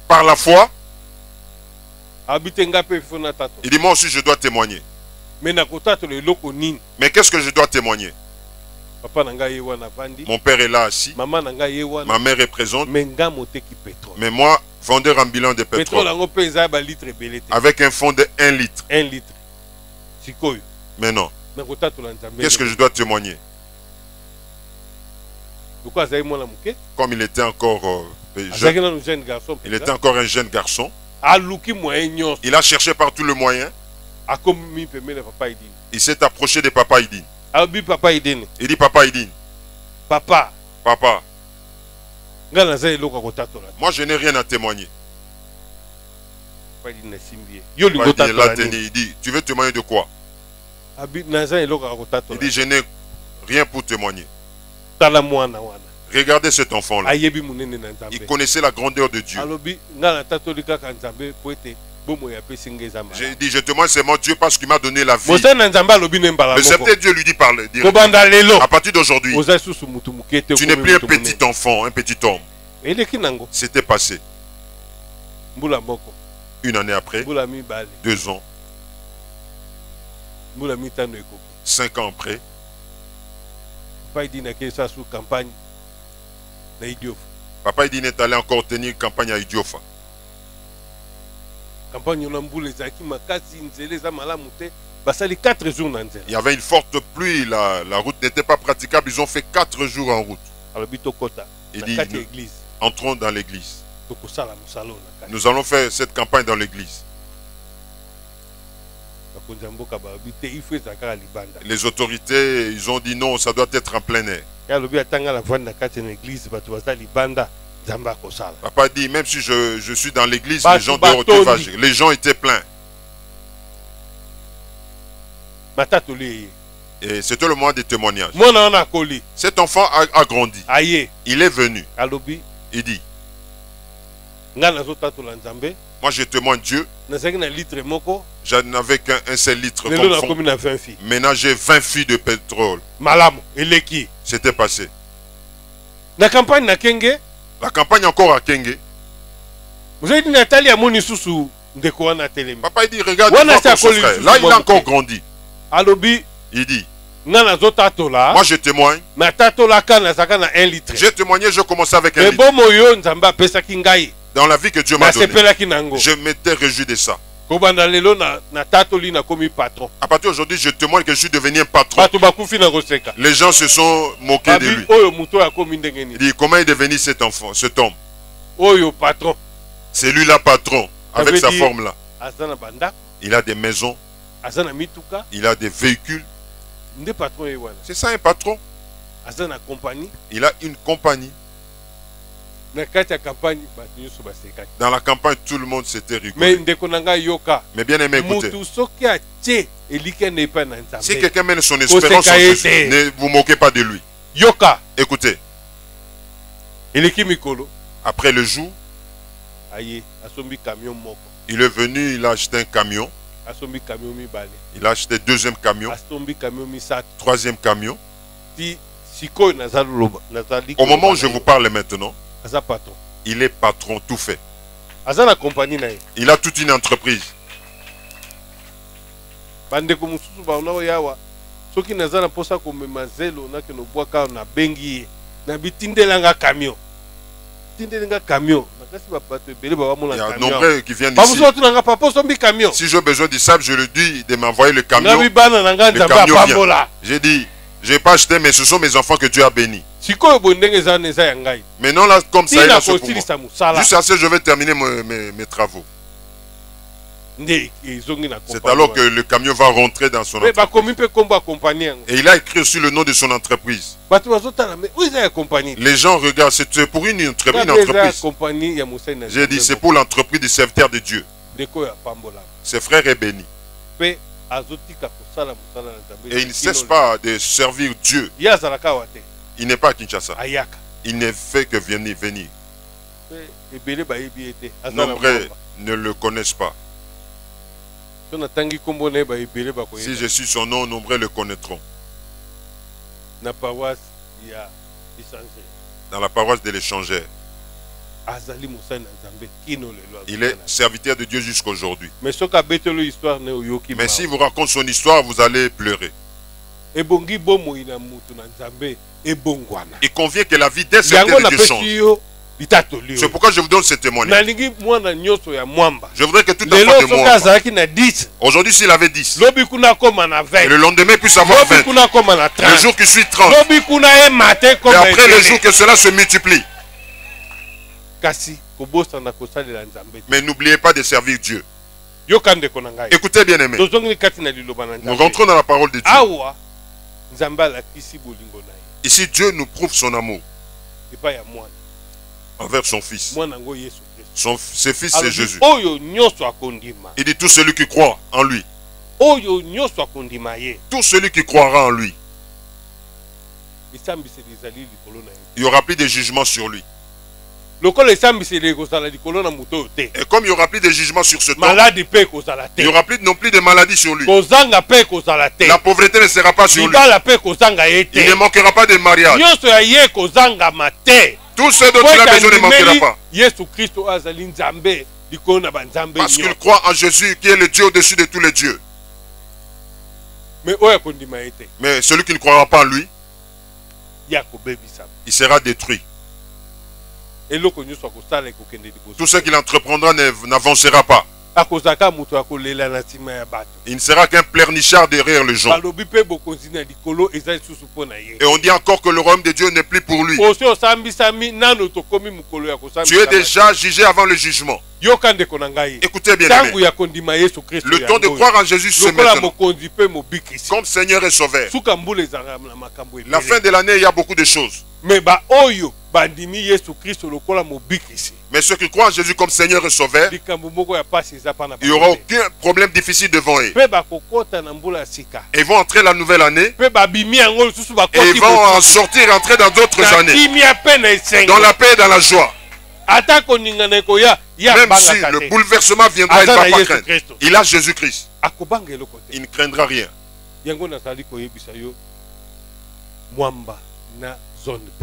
par la foi, il dit, moi aussi, je dois témoigner. Mais qu'est-ce que je dois témoigner? Mon père est là assis. Ma mère est présente. Mais moi, vendeur ambulant de pétrole. Avec un fonds de 1 litre. Mais non. Qu'est-ce que je dois témoigner? Comme il était encore jeune, il était encore un jeune garçon. Il a cherché par tous les moyens. Il s'est approché de Papa Idine. Il dit Papa Idine. Papa. Moi je n'ai rien à témoigner. Il dit, tu veux témoigner de quoi? Il dit, je n'ai rien pour témoigner. Regardez cet enfant-là. Il connaissait la grandeur de Dieu. J'ai dit, je témoigne seulement Dieu parce qu'il m'a donné la vie. Le certain Dieu lui dit parler. À partir d'aujourd'hui, tu n'es plus un petit enfant, un petit homme. C'était passé. Une année après, 2 ans, 5 ans après, Papa Idine est allé encore tenir une campagne à Idiofa. Il y avait une forte pluie, la route n'était pas praticable, ils ont fait 4 jours en route. Il dit, entrons dans l'église. Nous allons faire cette campagne dans l'église. Les autorités, ils ont dit non, ça doit être en plein air. Papa dit, même si je suis dans l'église, les gens dehors étaient vagés. Les gens étaient pleins. Et c'était le moment des témoignages. Cet enfant a grandi. Il est venu. Il dit, Moi je témoigne Dieu. Je n'avais qu'un seul litre comme fond. Maintenant j'ai 20 filles de pétrole. C'était passé. La campagne encore à Kenge. Vous avez dit Nathalie à mon isusu. Papa il dit regarde ton frère. Là il a encore grandi. Il dit moi je témoigne. J'ai témoigné, je commençais avec un litre. Dans la vie que Dieu m'a donnée, je m'étais réjoui de ça. À partir d'aujourd'hui, je témoigne que je suis devenu un patron. Les gens se sont moqués de lui. Il dit comment est devenu cet enfant, cet homme. C'est lui là patron, avec sa forme là. Il a des maisons, il a des véhicules. C'est ça un patron. Il a une compagnie. Dans la campagne, tout le monde s'était rigolé. Mais bien aimé, écoutez. Si quelqu'un mène son espérance en Jésus, ne vous moquez pas de lui. Écoutez. Après le jour, il est venu, il a acheté un camion. Il a acheté deuxième camion. Troisième camion. Au moment où je vous parle maintenant, il est patron, tout fait. Il a toute une entreprise. Il y a nombreux qui viennent ici. Si j'ai besoin du sable, je lui dis de m'envoyer le camion. Le camion vient. J'ai dit, je n'ai pas acheté, mais ce sont mes enfants que Dieu a bénis. Maintenant, là, comme ça, il a pour moi. Juste assez, je vais terminer mes travaux. C'est alors que le camion va rentrer dans son entreprise. Et il a écrit aussi le nom de son entreprise. Les gens regardent, c'est pour une entreprise. J'ai dit, c'est pour l'entreprise du serviteur de Dieu. Ses frères est béni. Et il ne cesse pas de servir Dieu. Il n'est pas à Kinshasa. Il ne fait que venir. Nombreux ne le connaissent pas. Si je suis son nom, nombreux le connaîtront. Dans la paroisse de l'Échangeur. Il est serviteur de Dieu jusqu'à aujourd'hui. Mais si vous racontez son histoire, vous allez pleurer. Il convient que la vie d'un serviteur de Dieu change. C'est pourquoi je vous donne ce témoignage. Je voudrais que tout enfant de moi, aujourd'hui s'il avait 10, et le lendemain puisse avoir 20, le jour qui suit 30, et après le jour que cela se multiplie. Mais n'oubliez pas de servir Dieu. Écoutez bien aimé, nous rentrons dans la parole de Dieu. Ici Dieu nous prouve son amour envers son fils. Ce fils c'est Jésus. Il dit tout celui qui croit en lui. Tout celui qui croira en lui. Il n'y aura plus de jugement sur lui. Et comme il n'y aura plus de jugement sur ce temps, il n'y aura plus non plus de maladie sur lui. La pauvreté ne sera pas sur lui. Il ne manquera pas de mariage. Tout ce dont il a besoin ne manquera pas. Parce qu'il croit en Jésus qui est le Dieu au-dessus de tous les dieux. Mais celui qui ne croira pas en lui, il sera détruit. Tout ce qu'il entreprendra n'avancera pas. Il ne sera qu'un pleurnichard derrière les gens. Et on dit encore que le royaume de Dieu n'est plus pour lui. Tu es déjà jugé avant le jugement. Écoutez bien aimé. Le temps de croire en Jésus c'est maintenant. Comme Seigneur et Sauveur. La fin de l'année, il y a beaucoup de choses. Mais ceux qui croient en Jésus comme Seigneur et Sauveur, il n'y aura aucun problème difficile devant eux. Et ils vont entrer la nouvelle année. Et ils vont en sortir et entrer dans d'autres années. Dans la paix et dans la joie. Même si le bouleversement viendra, il ne va pas craindre. Il a Jésus-Christ. Il ne craindra rien.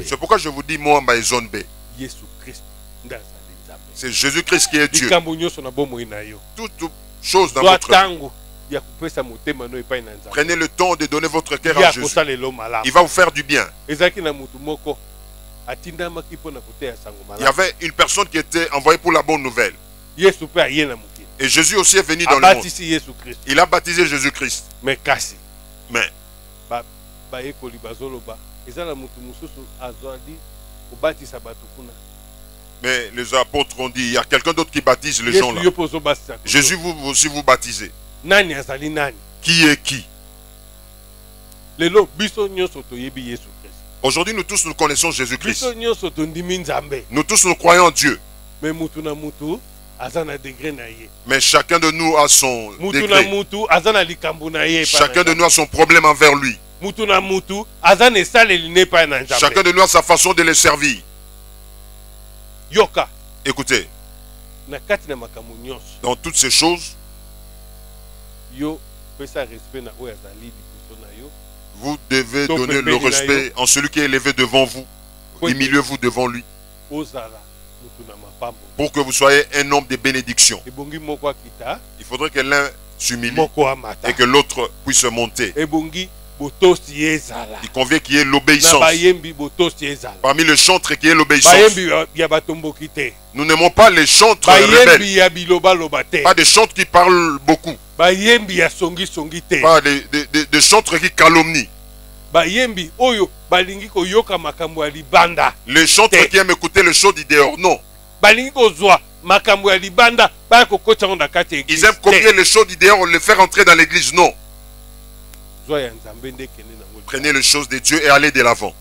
C'est pourquoi je vous dis Mwamba et zone B. C'est Jésus-Christ qui est Dieu. Toute chose dans votre vie. Prenez le temps de donner votre cœur à Jésus. Il va vous faire du bien. Il y avait une personne qui était envoyée pour la bonne nouvelle. Et Jésus aussi est venu dans le monde. Il a baptisé Jésus-Christ. Mais les apôtres ont dit, il y a quelqu'un d'autre qui baptise les gens là. Jésus vous aussi vous baptisez. Qui est qui? Aujourd'hui, nous tous nous connaissons Jésus-Christ. Nous tous nous croyons en Dieu. Mais chacun de nous a son degré. Chacun de nous a son problème envers lui. Chacun de nous a sa façon de les servir. Écoutez, dans toutes ces choses, vous devez donner le respect en celui qui est élevé devant vous. Humiliez-vous devant lui. Pour que vous soyez un homme de bénédiction. Il faudrait que l'un s'humilie et que l'autre puisse monter. Il convient qu'il y ait l'obéissance. Parmi les chantres, qu'il y ait l'obéissance. Nous n'aimons pas les chantres rebelles. Pas des chantres qui parlent beaucoup. Pas des chantres qui calomnient. Les chantres qui aiment écouter les choses du dehors, non. Ils aiment copier les choses du dehors, les faire entrer dans l'église, non. Prenez les choses de Dieu et allez de l'avant.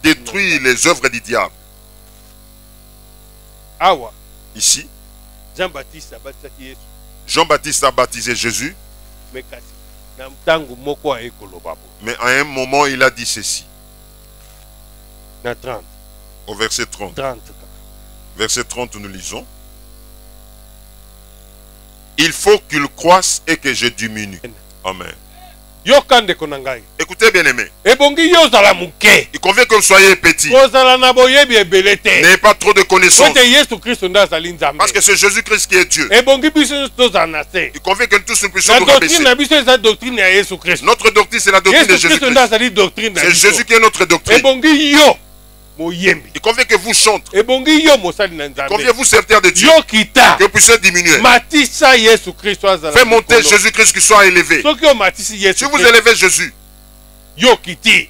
Détruire les œuvres du diable. Ici, Jean-Baptiste a baptisé Jésus. Mais à un moment, il a dit ceci. Au verset 30. Verset 30, nous lisons. Il faut qu'il croisse et que je diminue. Amen. Écoutez bien aimé. Il convient que vous soyez petit. N'ayez pas trop de connaissances. Parce que c'est Jésus-Christ qui est Dieu. Il convient que nous tous nous puissions nous rabaisser. Notre doctrine c'est la doctrine de Jésus-Christ. C'est Jésus qui est notre doctrine. Il convient que vous chantez. Il convient que vous serviteur de Dieu. Que vous puissiez diminuer. Faites monter Jésus-Christ qui soit élevé. Si vous élevez Jésus,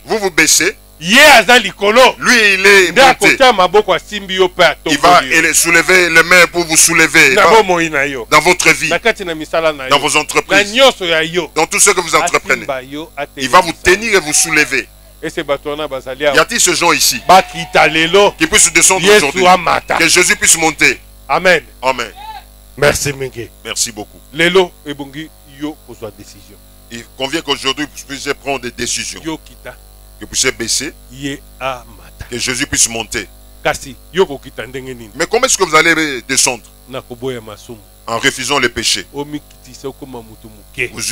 vous vous baissez. Lui il est monté. Il va soulever les mains pour vous soulever dans votre vie, dans vos entreprises, dans tout ce que vous entreprenez. Il va vous tenir et vous soulever. Y a-t-il ce gens ici qui puissent descendre aujourd'hui? Que Jésus puisse monter. Amen. Amen. Merci Mingi. Merci beaucoup. Il convient qu'aujourd'hui vous puissiez prendre des décisions. Que vous puissiez baisser. Que Jésus puisse monter. Mais comment est-ce que vous allez descendre? En refusant le péché. Vous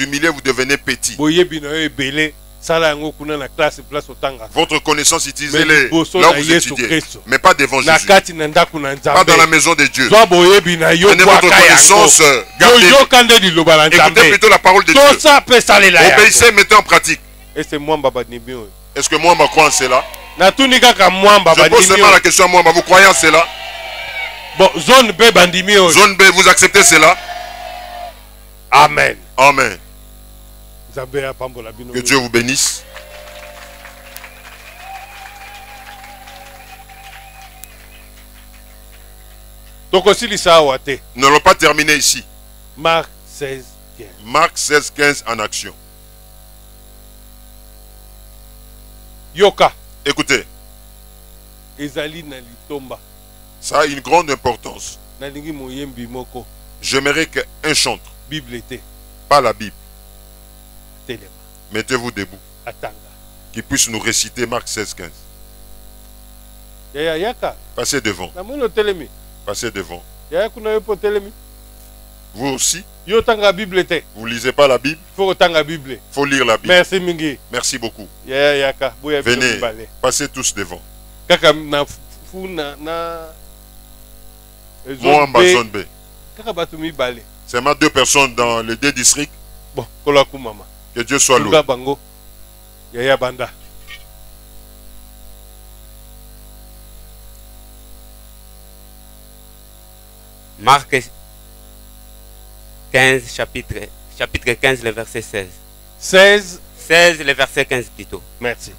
humiliez, vous devenez petit. Votre connaissance, utilisez-les là où vous étudiez, mais pas devant Jésus, pas dans la maison de Dieu. Prenez votre connaissance, gardez. Écoutez plutôt la parole de Dieu. Obéissez, mettez en pratique. Est-ce que moi je crois en cela? Je pose seulement la question à moi, vous croyez en cela? Zone B, vous acceptez cela? Amen. Amen. Que Dieu vous bénisse. Nous n'allons pas terminer ici. Marc 16, 15. Marc 16, 15 en action. Yoka. Écoutez. Ça a une grande importance. J'aimerais qu'un chantre, pas la Bible, mettez-vous debout, qui puisse nous réciter Marc 16, 15. Passez devant. Passez devant. Vous aussi. Vous lisez pas la Bible? Il faut lire la Bible. Merci Mingi. Merci beaucoup. Venez. Passez tous devant. Zone B. Seulement 2 personnes dans les 2 districts. Bon, que Dieu soit loué. Marc 15, chapitre 15, le verset 16. 16, le verset 15 plutôt. Merci.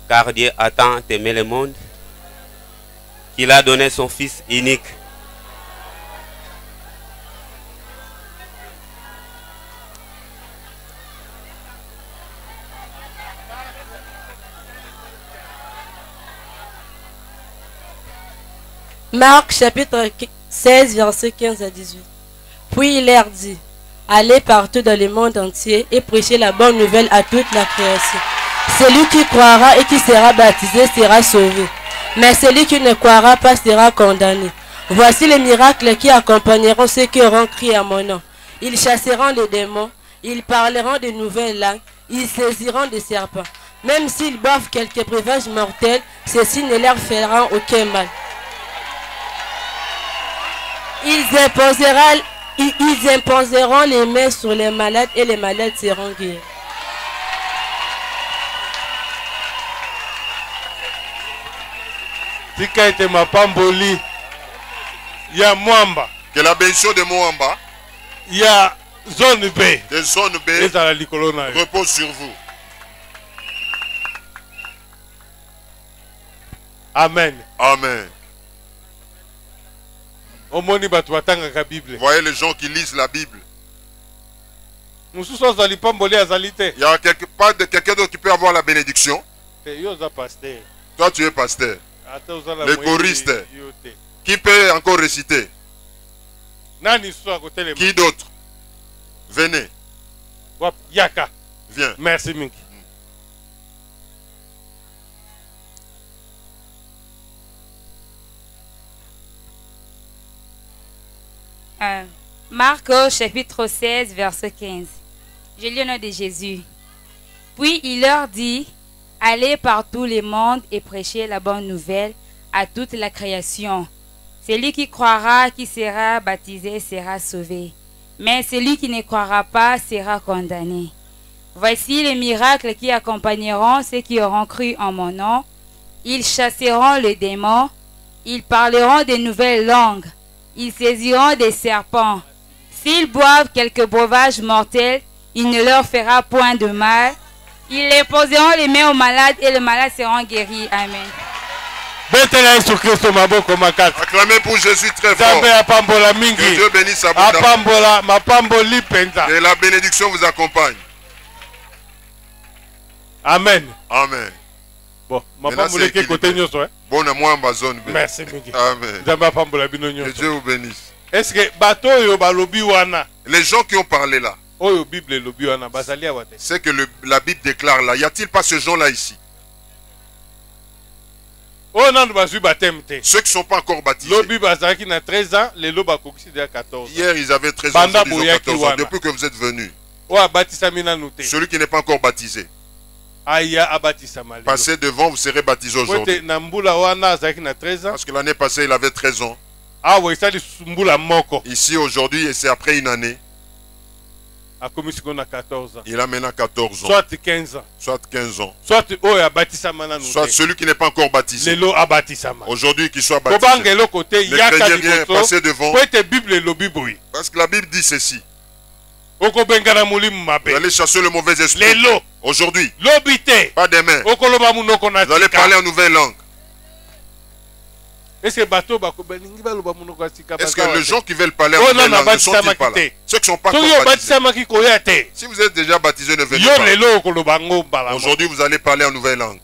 Car Dieu a tant aimé le monde qu'il a donné son Fils unique. Marc chapitre 16, verset 15 à 18. Puis il leur dit, allez partout dans le monde entier et prêchez la bonne nouvelle à toute la création. Celui qui croira et qui sera baptisé sera sauvé, mais celui qui ne croira pas sera condamné. Voici les miracles qui accompagneront ceux qui auront crié à mon nom. Ils chasseront les démons, ils parleront de nouvelles langues, ils saisiront des serpents. Même s'ils boivent quelques breuvages mortels, ceux-ci ne leur feront aucun mal. Ils imposeront les mains sur les malades et les malades seront guéris. Tika ete mapamboli ya Mwamba. Que la bénédiction de Mwamba. Ya zone B. De zone B. Repose sur vous. Amen. Amen. Voyez les gens qui lisent la Bible. Il n'y a pas de quelqu'un d'autre qui peut avoir la bénédiction. Toi tu es pasteur. Les choristes. Qui peut encore réciter? Qui d'autre? Venez. Yaka. Viens. Merci Minki. Marc chapitre 16 verset 15. Je lis au nom de Jésus. Puis il leur dit, allez par tous les mondes et prêchez la bonne nouvelle à toute la création. Celui qui croira, qui sera baptisé, sera sauvé. Mais celui qui ne croira pas sera condamné. Voici les miracles qui accompagneront ceux qui auront cru en mon nom. Ils chasseront les démons, ils parleront de nouvelles langues, ils saisiront des serpents. S'ils boivent quelques breuvages mortels, il ne leur fera point de mal. Ils les poseront les mains aux malades et les malades seront guéris. Amen. Acclamez pour Jésus très fort. Que Dieu bénisse sa bouche. Et la bénédiction vous accompagne. Amen. Amen. Bon, bon à moi en zone B. Merci. Amen. Que Dieu vous bénisse. Est-ce que les gens qui ont parlé là, c'est que la Bible déclare là, y a-t-il pas ce gens-là ici? Ceux qui ne sont pas encore baptisés. Hier ils avaient 13 ans, 14 ans, depuis que vous êtes venus. Celui qui n'est pas encore baptisé. Passez devant, vous serez baptisé aujourd'hui. Parce que l'année passée, il avait 13 ans. Ici, aujourd'hui, et c'est après une année. Il a maintenant 14 ans. Soit 15 ans. Soit 15 ans. Soit celui qui n'est pas encore baptisé. Aujourd'hui, qu'il soit baptisé. Ne craignez rien, passez devant. Parce que la Bible dit ceci. Vous allez chasser le mauvais esprit. Aujourd'hui. Pas demain. Vous allez parler en nouvelle langue. Est-ce que les gens qui veulent parler en nouvelle langue ne sont-ils pas là? Ceux qui ne sont pas encore baptisés. Si vous êtes déjà baptisé, ne venez pas. Aujourd'hui, vous allez parler en nouvelle langue.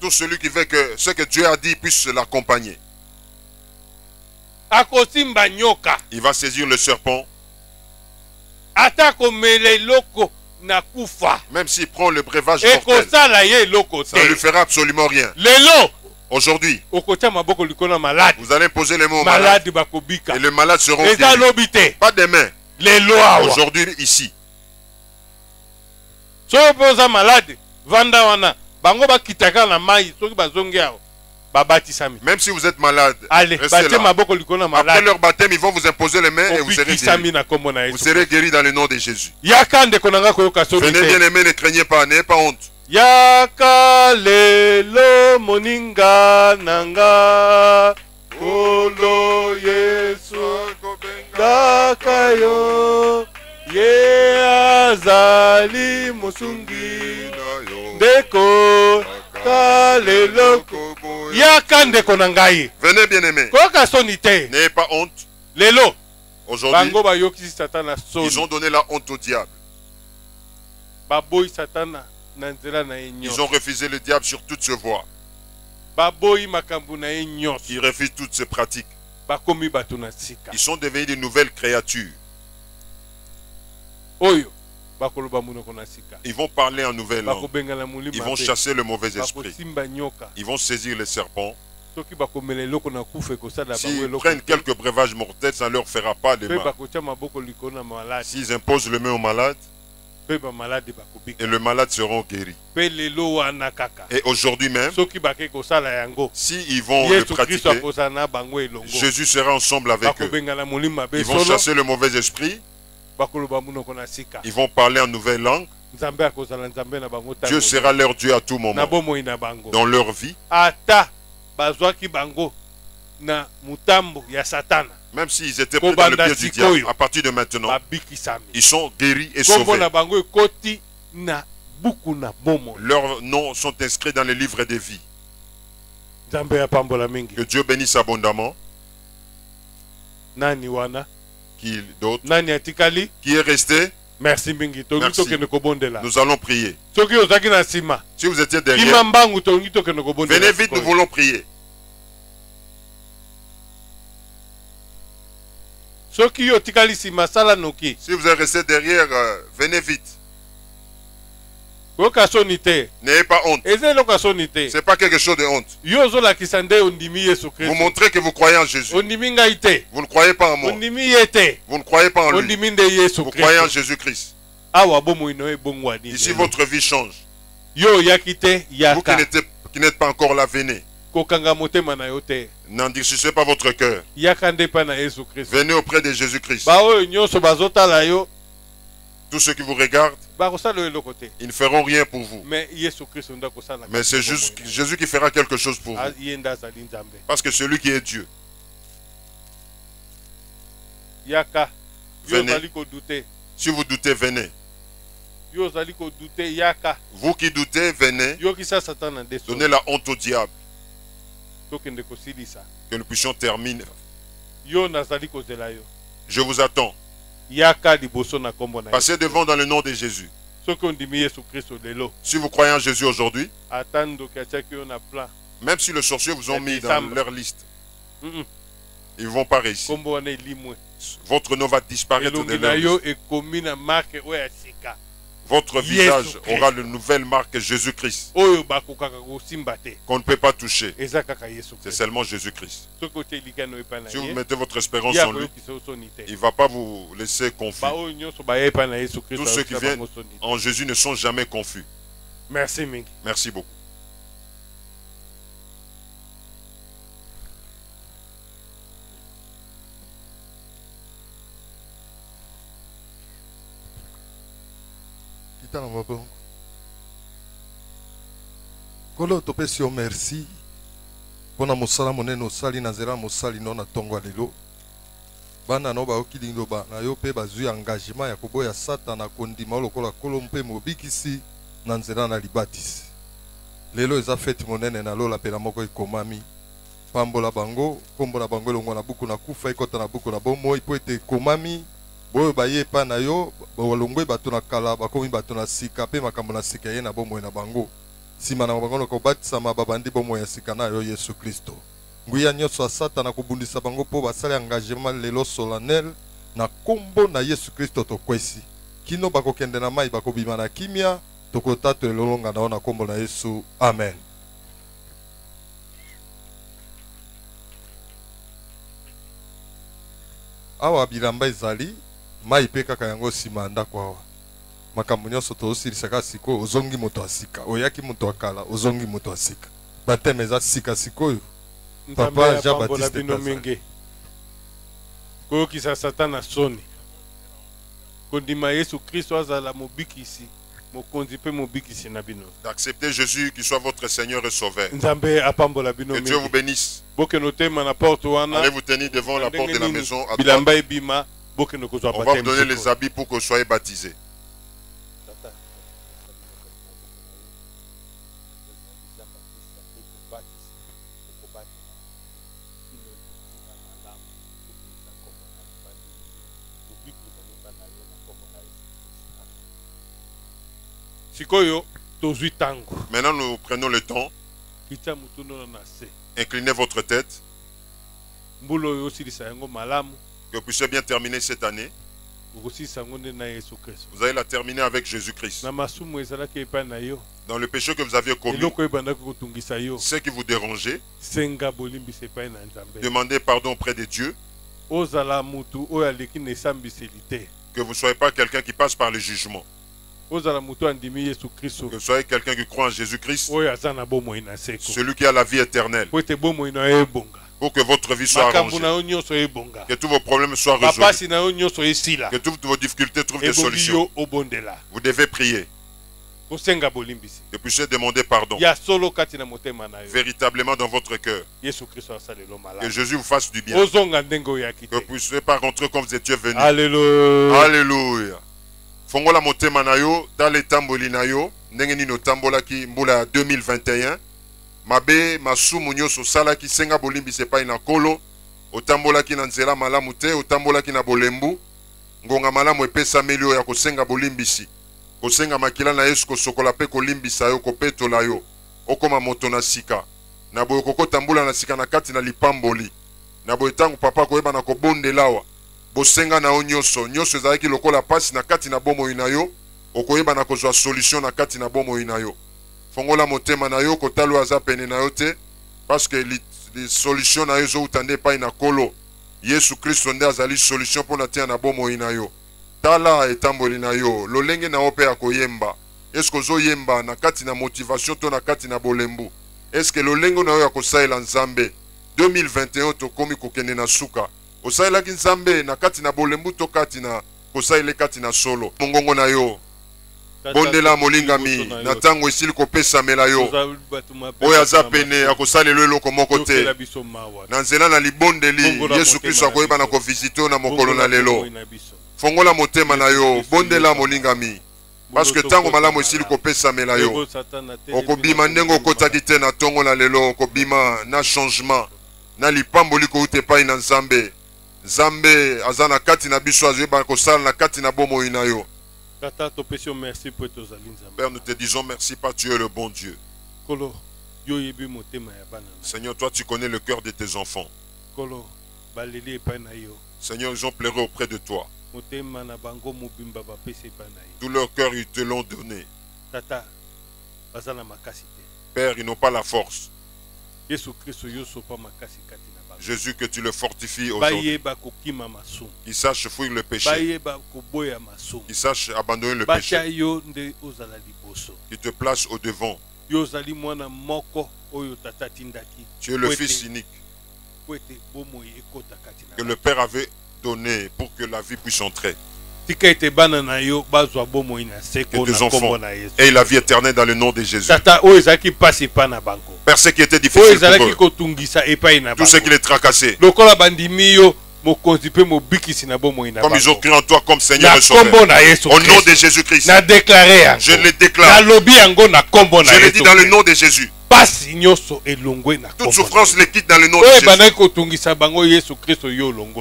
Tout celui qui veut que ce que Dieu a dit puisse l'accompagner. Il va saisir le serpent. na kufa. Même s'il prend le breuvage mortel, ça ne lui fera absolument rien. Aujourd'hui, vous allez poser les mots malades et les malades seront guéris. Pas demain. Aujourd'hui, ici. Même si vous êtes malade, restez là. Après leur baptême, ils vont vous imposer les mains et vous serez guéris. Vous serez guéris dans le nom de Jésus. Venez bien aimés, ne craignez pas, n'ayez pas honte. Yaka lelo moninga nanga Olo Yesu Dakayo Ye azali musungi Deko Kalelo Yaka ndeko nangai. Venez bien aimés, n'ayez pas honte. Lelo Aujourd'hui, ils ont donné la honte au diable. Baboy satana. Ils ont refusé le diable sur toutes ses voies. Ils refusent toutes ses pratiques. Ils sont devenus de nouvelles créatures. Ils vont parler en nouvelle langue. Ils vont chasser le mauvais esprit. Ils vont saisir les serpents. S'ils prennent quelques breuvages mortels, ça ne leur fera pas de mal. S'ils imposent le main aux malades, et le malade seront guéris. Et aujourd'hui même, s'ils vont le pratiquer, Jésus sera ensemble avec eux. Ils vont chasser le mauvais esprit. Ils vont parler en nouvelle langue. Dieu sera leur Dieu à tout moment dans leur vie. Même s'ils étaient pris dans le pied du diable, à partir de maintenant, ils sont guéris et sauvés. Leurs noms sont inscrits dans les livres des vies. Que Dieu bénisse abondamment. Qui d'autre? Qui est resté? Merci. Nous allons prier. Si vous étiez derrière, venez vite, nous voulons prier. Si vous êtes resté derrière, venez vite. N'ayez pas honte. Ce n'est pas quelque chose de honte. Vous montrez que vous croyez en Jésus. Vous ne croyez pas en moi. Vous ne croyez pas en lui. Vous croyez en Jésus-Christ. Ici, votre vie change. Vous qui n'êtes pas encore là, venez. N'endurcissez pas votre cœur. Venez auprès de Jésus-Christ. Tous ceux qui vous regardent, ils ne feront rien pour vous. Mais c'est juste Jésus qui fera quelque chose pour vous. Parce que celui qui est Dieu. Venez. Si vous doutez, venez. Vous qui doutez, venez. Donnez la honte au diable. Que nous puissions terminer. Je vous attends. Passez devant dans le nom de Jésus. Si vous croyez en Jésus aujourd'hui, même si les sorciers vous ont mis dans leur liste, ils ne vont pas réussir. Votre nom va disparaître de leur liste. Votre visage aura une nouvelle marque Jésus-Christ qu'on ne peut pas toucher. C'est seulement Jésus-Christ. Si vous mettez votre espérance en lui, il ne va pas vous laisser confus. Tous ceux qui viennent en Jésus ne sont jamais confus. Merci beaucoup. Kolo topesi yo merci pona mosala monene osali na nzela mosali no na tongo lelo bana no baoki liloba na yo mpe bazwi engagement ya koboya satana kondima lokola kolo mpe mobikisi na nzela na libatisi lelo eza fete monene na lola mpe na moko ekomami pambola bango kombola bango elongo na buku na kufa ekota na buku na bomoi po ete ekomami boyo baye pa na yo balongwe bato na kala bakomi bato na sika pe makambo na sika ye na bomoi na bango sima na bango na kobatisama babandi bomoi ya sika na yo Yesu Kristo nguya nyonso ya satana kobundisa bango po basali engagement lelo solennel na kombo na Yesu Kristo tokwesi kino bakokende na mai bakobima na kimia tokotato elolonga na ona kombo na Yesu. Amen. Awa bilamba ezali mai pe kaka yango sima ndako awa. Makambo nyonso tosilisaka sikoyo ozongi moto asika, oyaki moto akala ozongi moto asika. Bateme eza sika sikoyo. Papa Jean Baptiste Mingi. Koyokisa Satana soni. Kondima Yesu Kristo azala mobikisi. D'accepter Jésus qui soit votre Seigneur et Sauveur. Que Dieu vous bénisse. Allez vous tenir devant la porte de la maison à droite. On va vous donner les habits pour que vous soyez baptisés. Maintenant, nous prenons le temps. Inclinez votre tête. Que vous puissiez bien terminer cette année. Vous allez la terminer avec Jésus-Christ. Dans le péché que vous aviez commis, ce qui vous dérangeait, demandez pardon auprès de Dieu. Que vous ne soyez pas quelqu'un qui passe par le jugement. Que vous soyez quelqu'un qui croit en Jésus-Christ, celui qui a la vie éternelle, pour que votre vie soit arrangée, que tous vos problèmes soient résolus, que toutes vos difficultés trouvent des solutions. Vous devez prier, que puissiez demander pardon véritablement dans votre cœur, que Jésus vous fasse du bien, que vous ne puissiez pas rentrer comme vous étiez venu. Alléluia. Alléluia. Fongola motema na yo dale tamboli na yo ndenge nino tambolaki mbula 2021 mabe masumu nyoso salaki senga bolimbi sepai na kolo otambolaki na nzela malamu te otambolaki na bolembu ngonga malamu epesa melio ya kosenga bolimbisi kosenga makila na Yesu kosokola pe kolimbisa yo kopetola yo okoma moto na sika na boyo kokotambula na sika na kati na lipamboli na boyo tangu papa koyeba na kobondelawa bosenga na onyoso nyoso ezalaki lokola pasi na kati na bomo inayo okoyeba na kozwa solution na kati na bomo inayo fongola motema na yo kotalo aza pene na yo te parce que les solution na yo zo utande pa ina kolo Yesu Kristo nde azali solution pona tia na bomo inayo tala etamboli na yo lolenge na ope akoyemba esko zo yemba na kati na motivation to na kati na bolembu eske lolengo na yo akosaela nzambe 2021 tokomi kokende na suka osaelaki nzambe na kati na bolembu to kati na kosaele kati na solo mongongo na yo bondela molingami na tango esili kopesamela yo oyo aza pene akosalela eloko moko te na nzela na libondeli Yesu Kristo akoyeba na kovisite na mokolo na lelo fongola motema na yo bondela molingami parce que tango malamu esili kopesamela yo okobima ndenge okotaki te na tongo na lelo okobima na changement na lipamboli kouta epai na nzambe Nzambe azana kati na biso azeba kosala na kati na bomo inayo. Père, nous te disons merci parce que tu es le bon Dieu. Seigneur, toi tu connais le cœur de tes enfants. Seigneur, ils ont pleuré auprès de toi. Tout leur cœur ils te l'ont donné. Père, ils n'ont pas la force. Jésus, que tu le fortifies aujourd'hui. Qu'ils sachent fuir le péché. Qu'ils sachent abandonner le péché. Qu'ils te placent au devant. Tu es le Fils unique que le Père avait donné pour que la vie puisse entrer. Que tes enfants aient la vie éternelle dans le nom de Jésus. Père, ce qui était difficile pour eux, tout ce qui les tracassait, comme ils ont crié en toi comme Seigneur et Sauveur, au nom de Jésus-Christ, je le déclare, je le dis dans le nom de Jésus. Toute souffrance les quitte dans le nom de Jésus.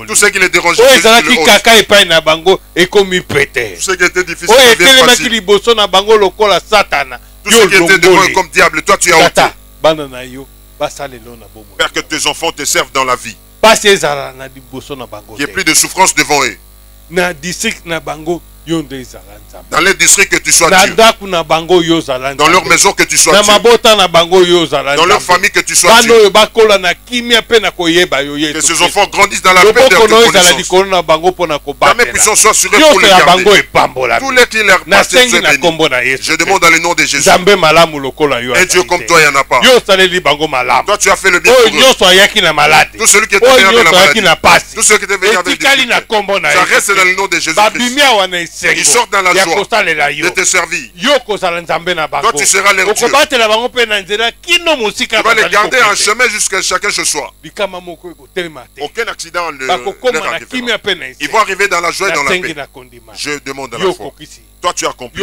Tout ce qui les dérange, tout ce qui était difficile, tout ce qui était devant eux comme diable, toi tu as ôté. Père, que tes enfants te servent dans la vie. Qu'il n'y ait plus de souffrance devant eux. Dans les districts que tu sois Dieu. Dans leur maison que tu sois Dieu. Dans leur famille que tu sois Dieu. Que ces enfants grandissent dans la paix de leur connaissance. Ta main puissante soit sur eux pour les garder. Tous les qui leur appartiennent, tu es béni. Je demande dans le nom de Jésus. Un Dieu comme toi, il n'y en a pas. Toi, tu as fait le bien pour eux. Tout celui qui était venu avec la maladie. Tout celui qui était venu avec des difficultés. Ça reste dans le nom de Jésus-Christ. Ils sortent dans la joie de te servir. Toi, tu seras leur Dieu. Tu vas les garder en chemin jusqu'à chacun chez soi. Aucun accident ne leur arrivera. Ils vont arriver dans la joie et dans la paix. Je demande dans la foi. Toi, tu as accompli.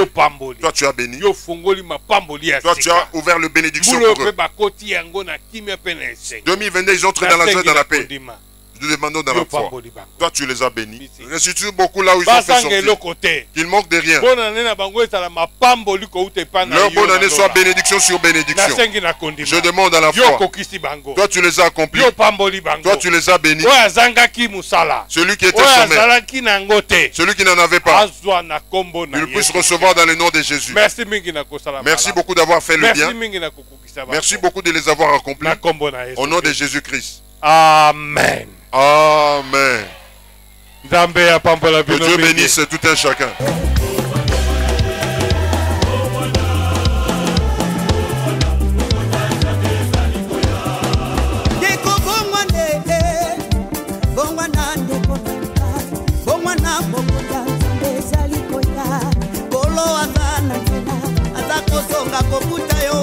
Toi, tu as béni. Toi, tu as ouvert le bénédiction pour eux. 2022, ils entrent dans la joie et dans la paix. Nous demandons dans la foi. Toi, tu les as bénis. Restitue beaucoup là où ils ont fait sortir. Qu'ils manquent de rien. Leur bonne année soit bénédiction sur bénédiction. Je demande dans la foi. Toi, tu les as accomplis. Toi, tu les as bénis. Celui qui était sommet, celui qui n'en avait pas, il puisse recevoir dans le nom de Jésus. Merci beaucoup d'avoir fait le bien. Merci beaucoup de les avoir accomplis. Au nom de Jésus-Christ. Amen. Amen. Que Dieu bénisse tout un chacun. Kokuta yo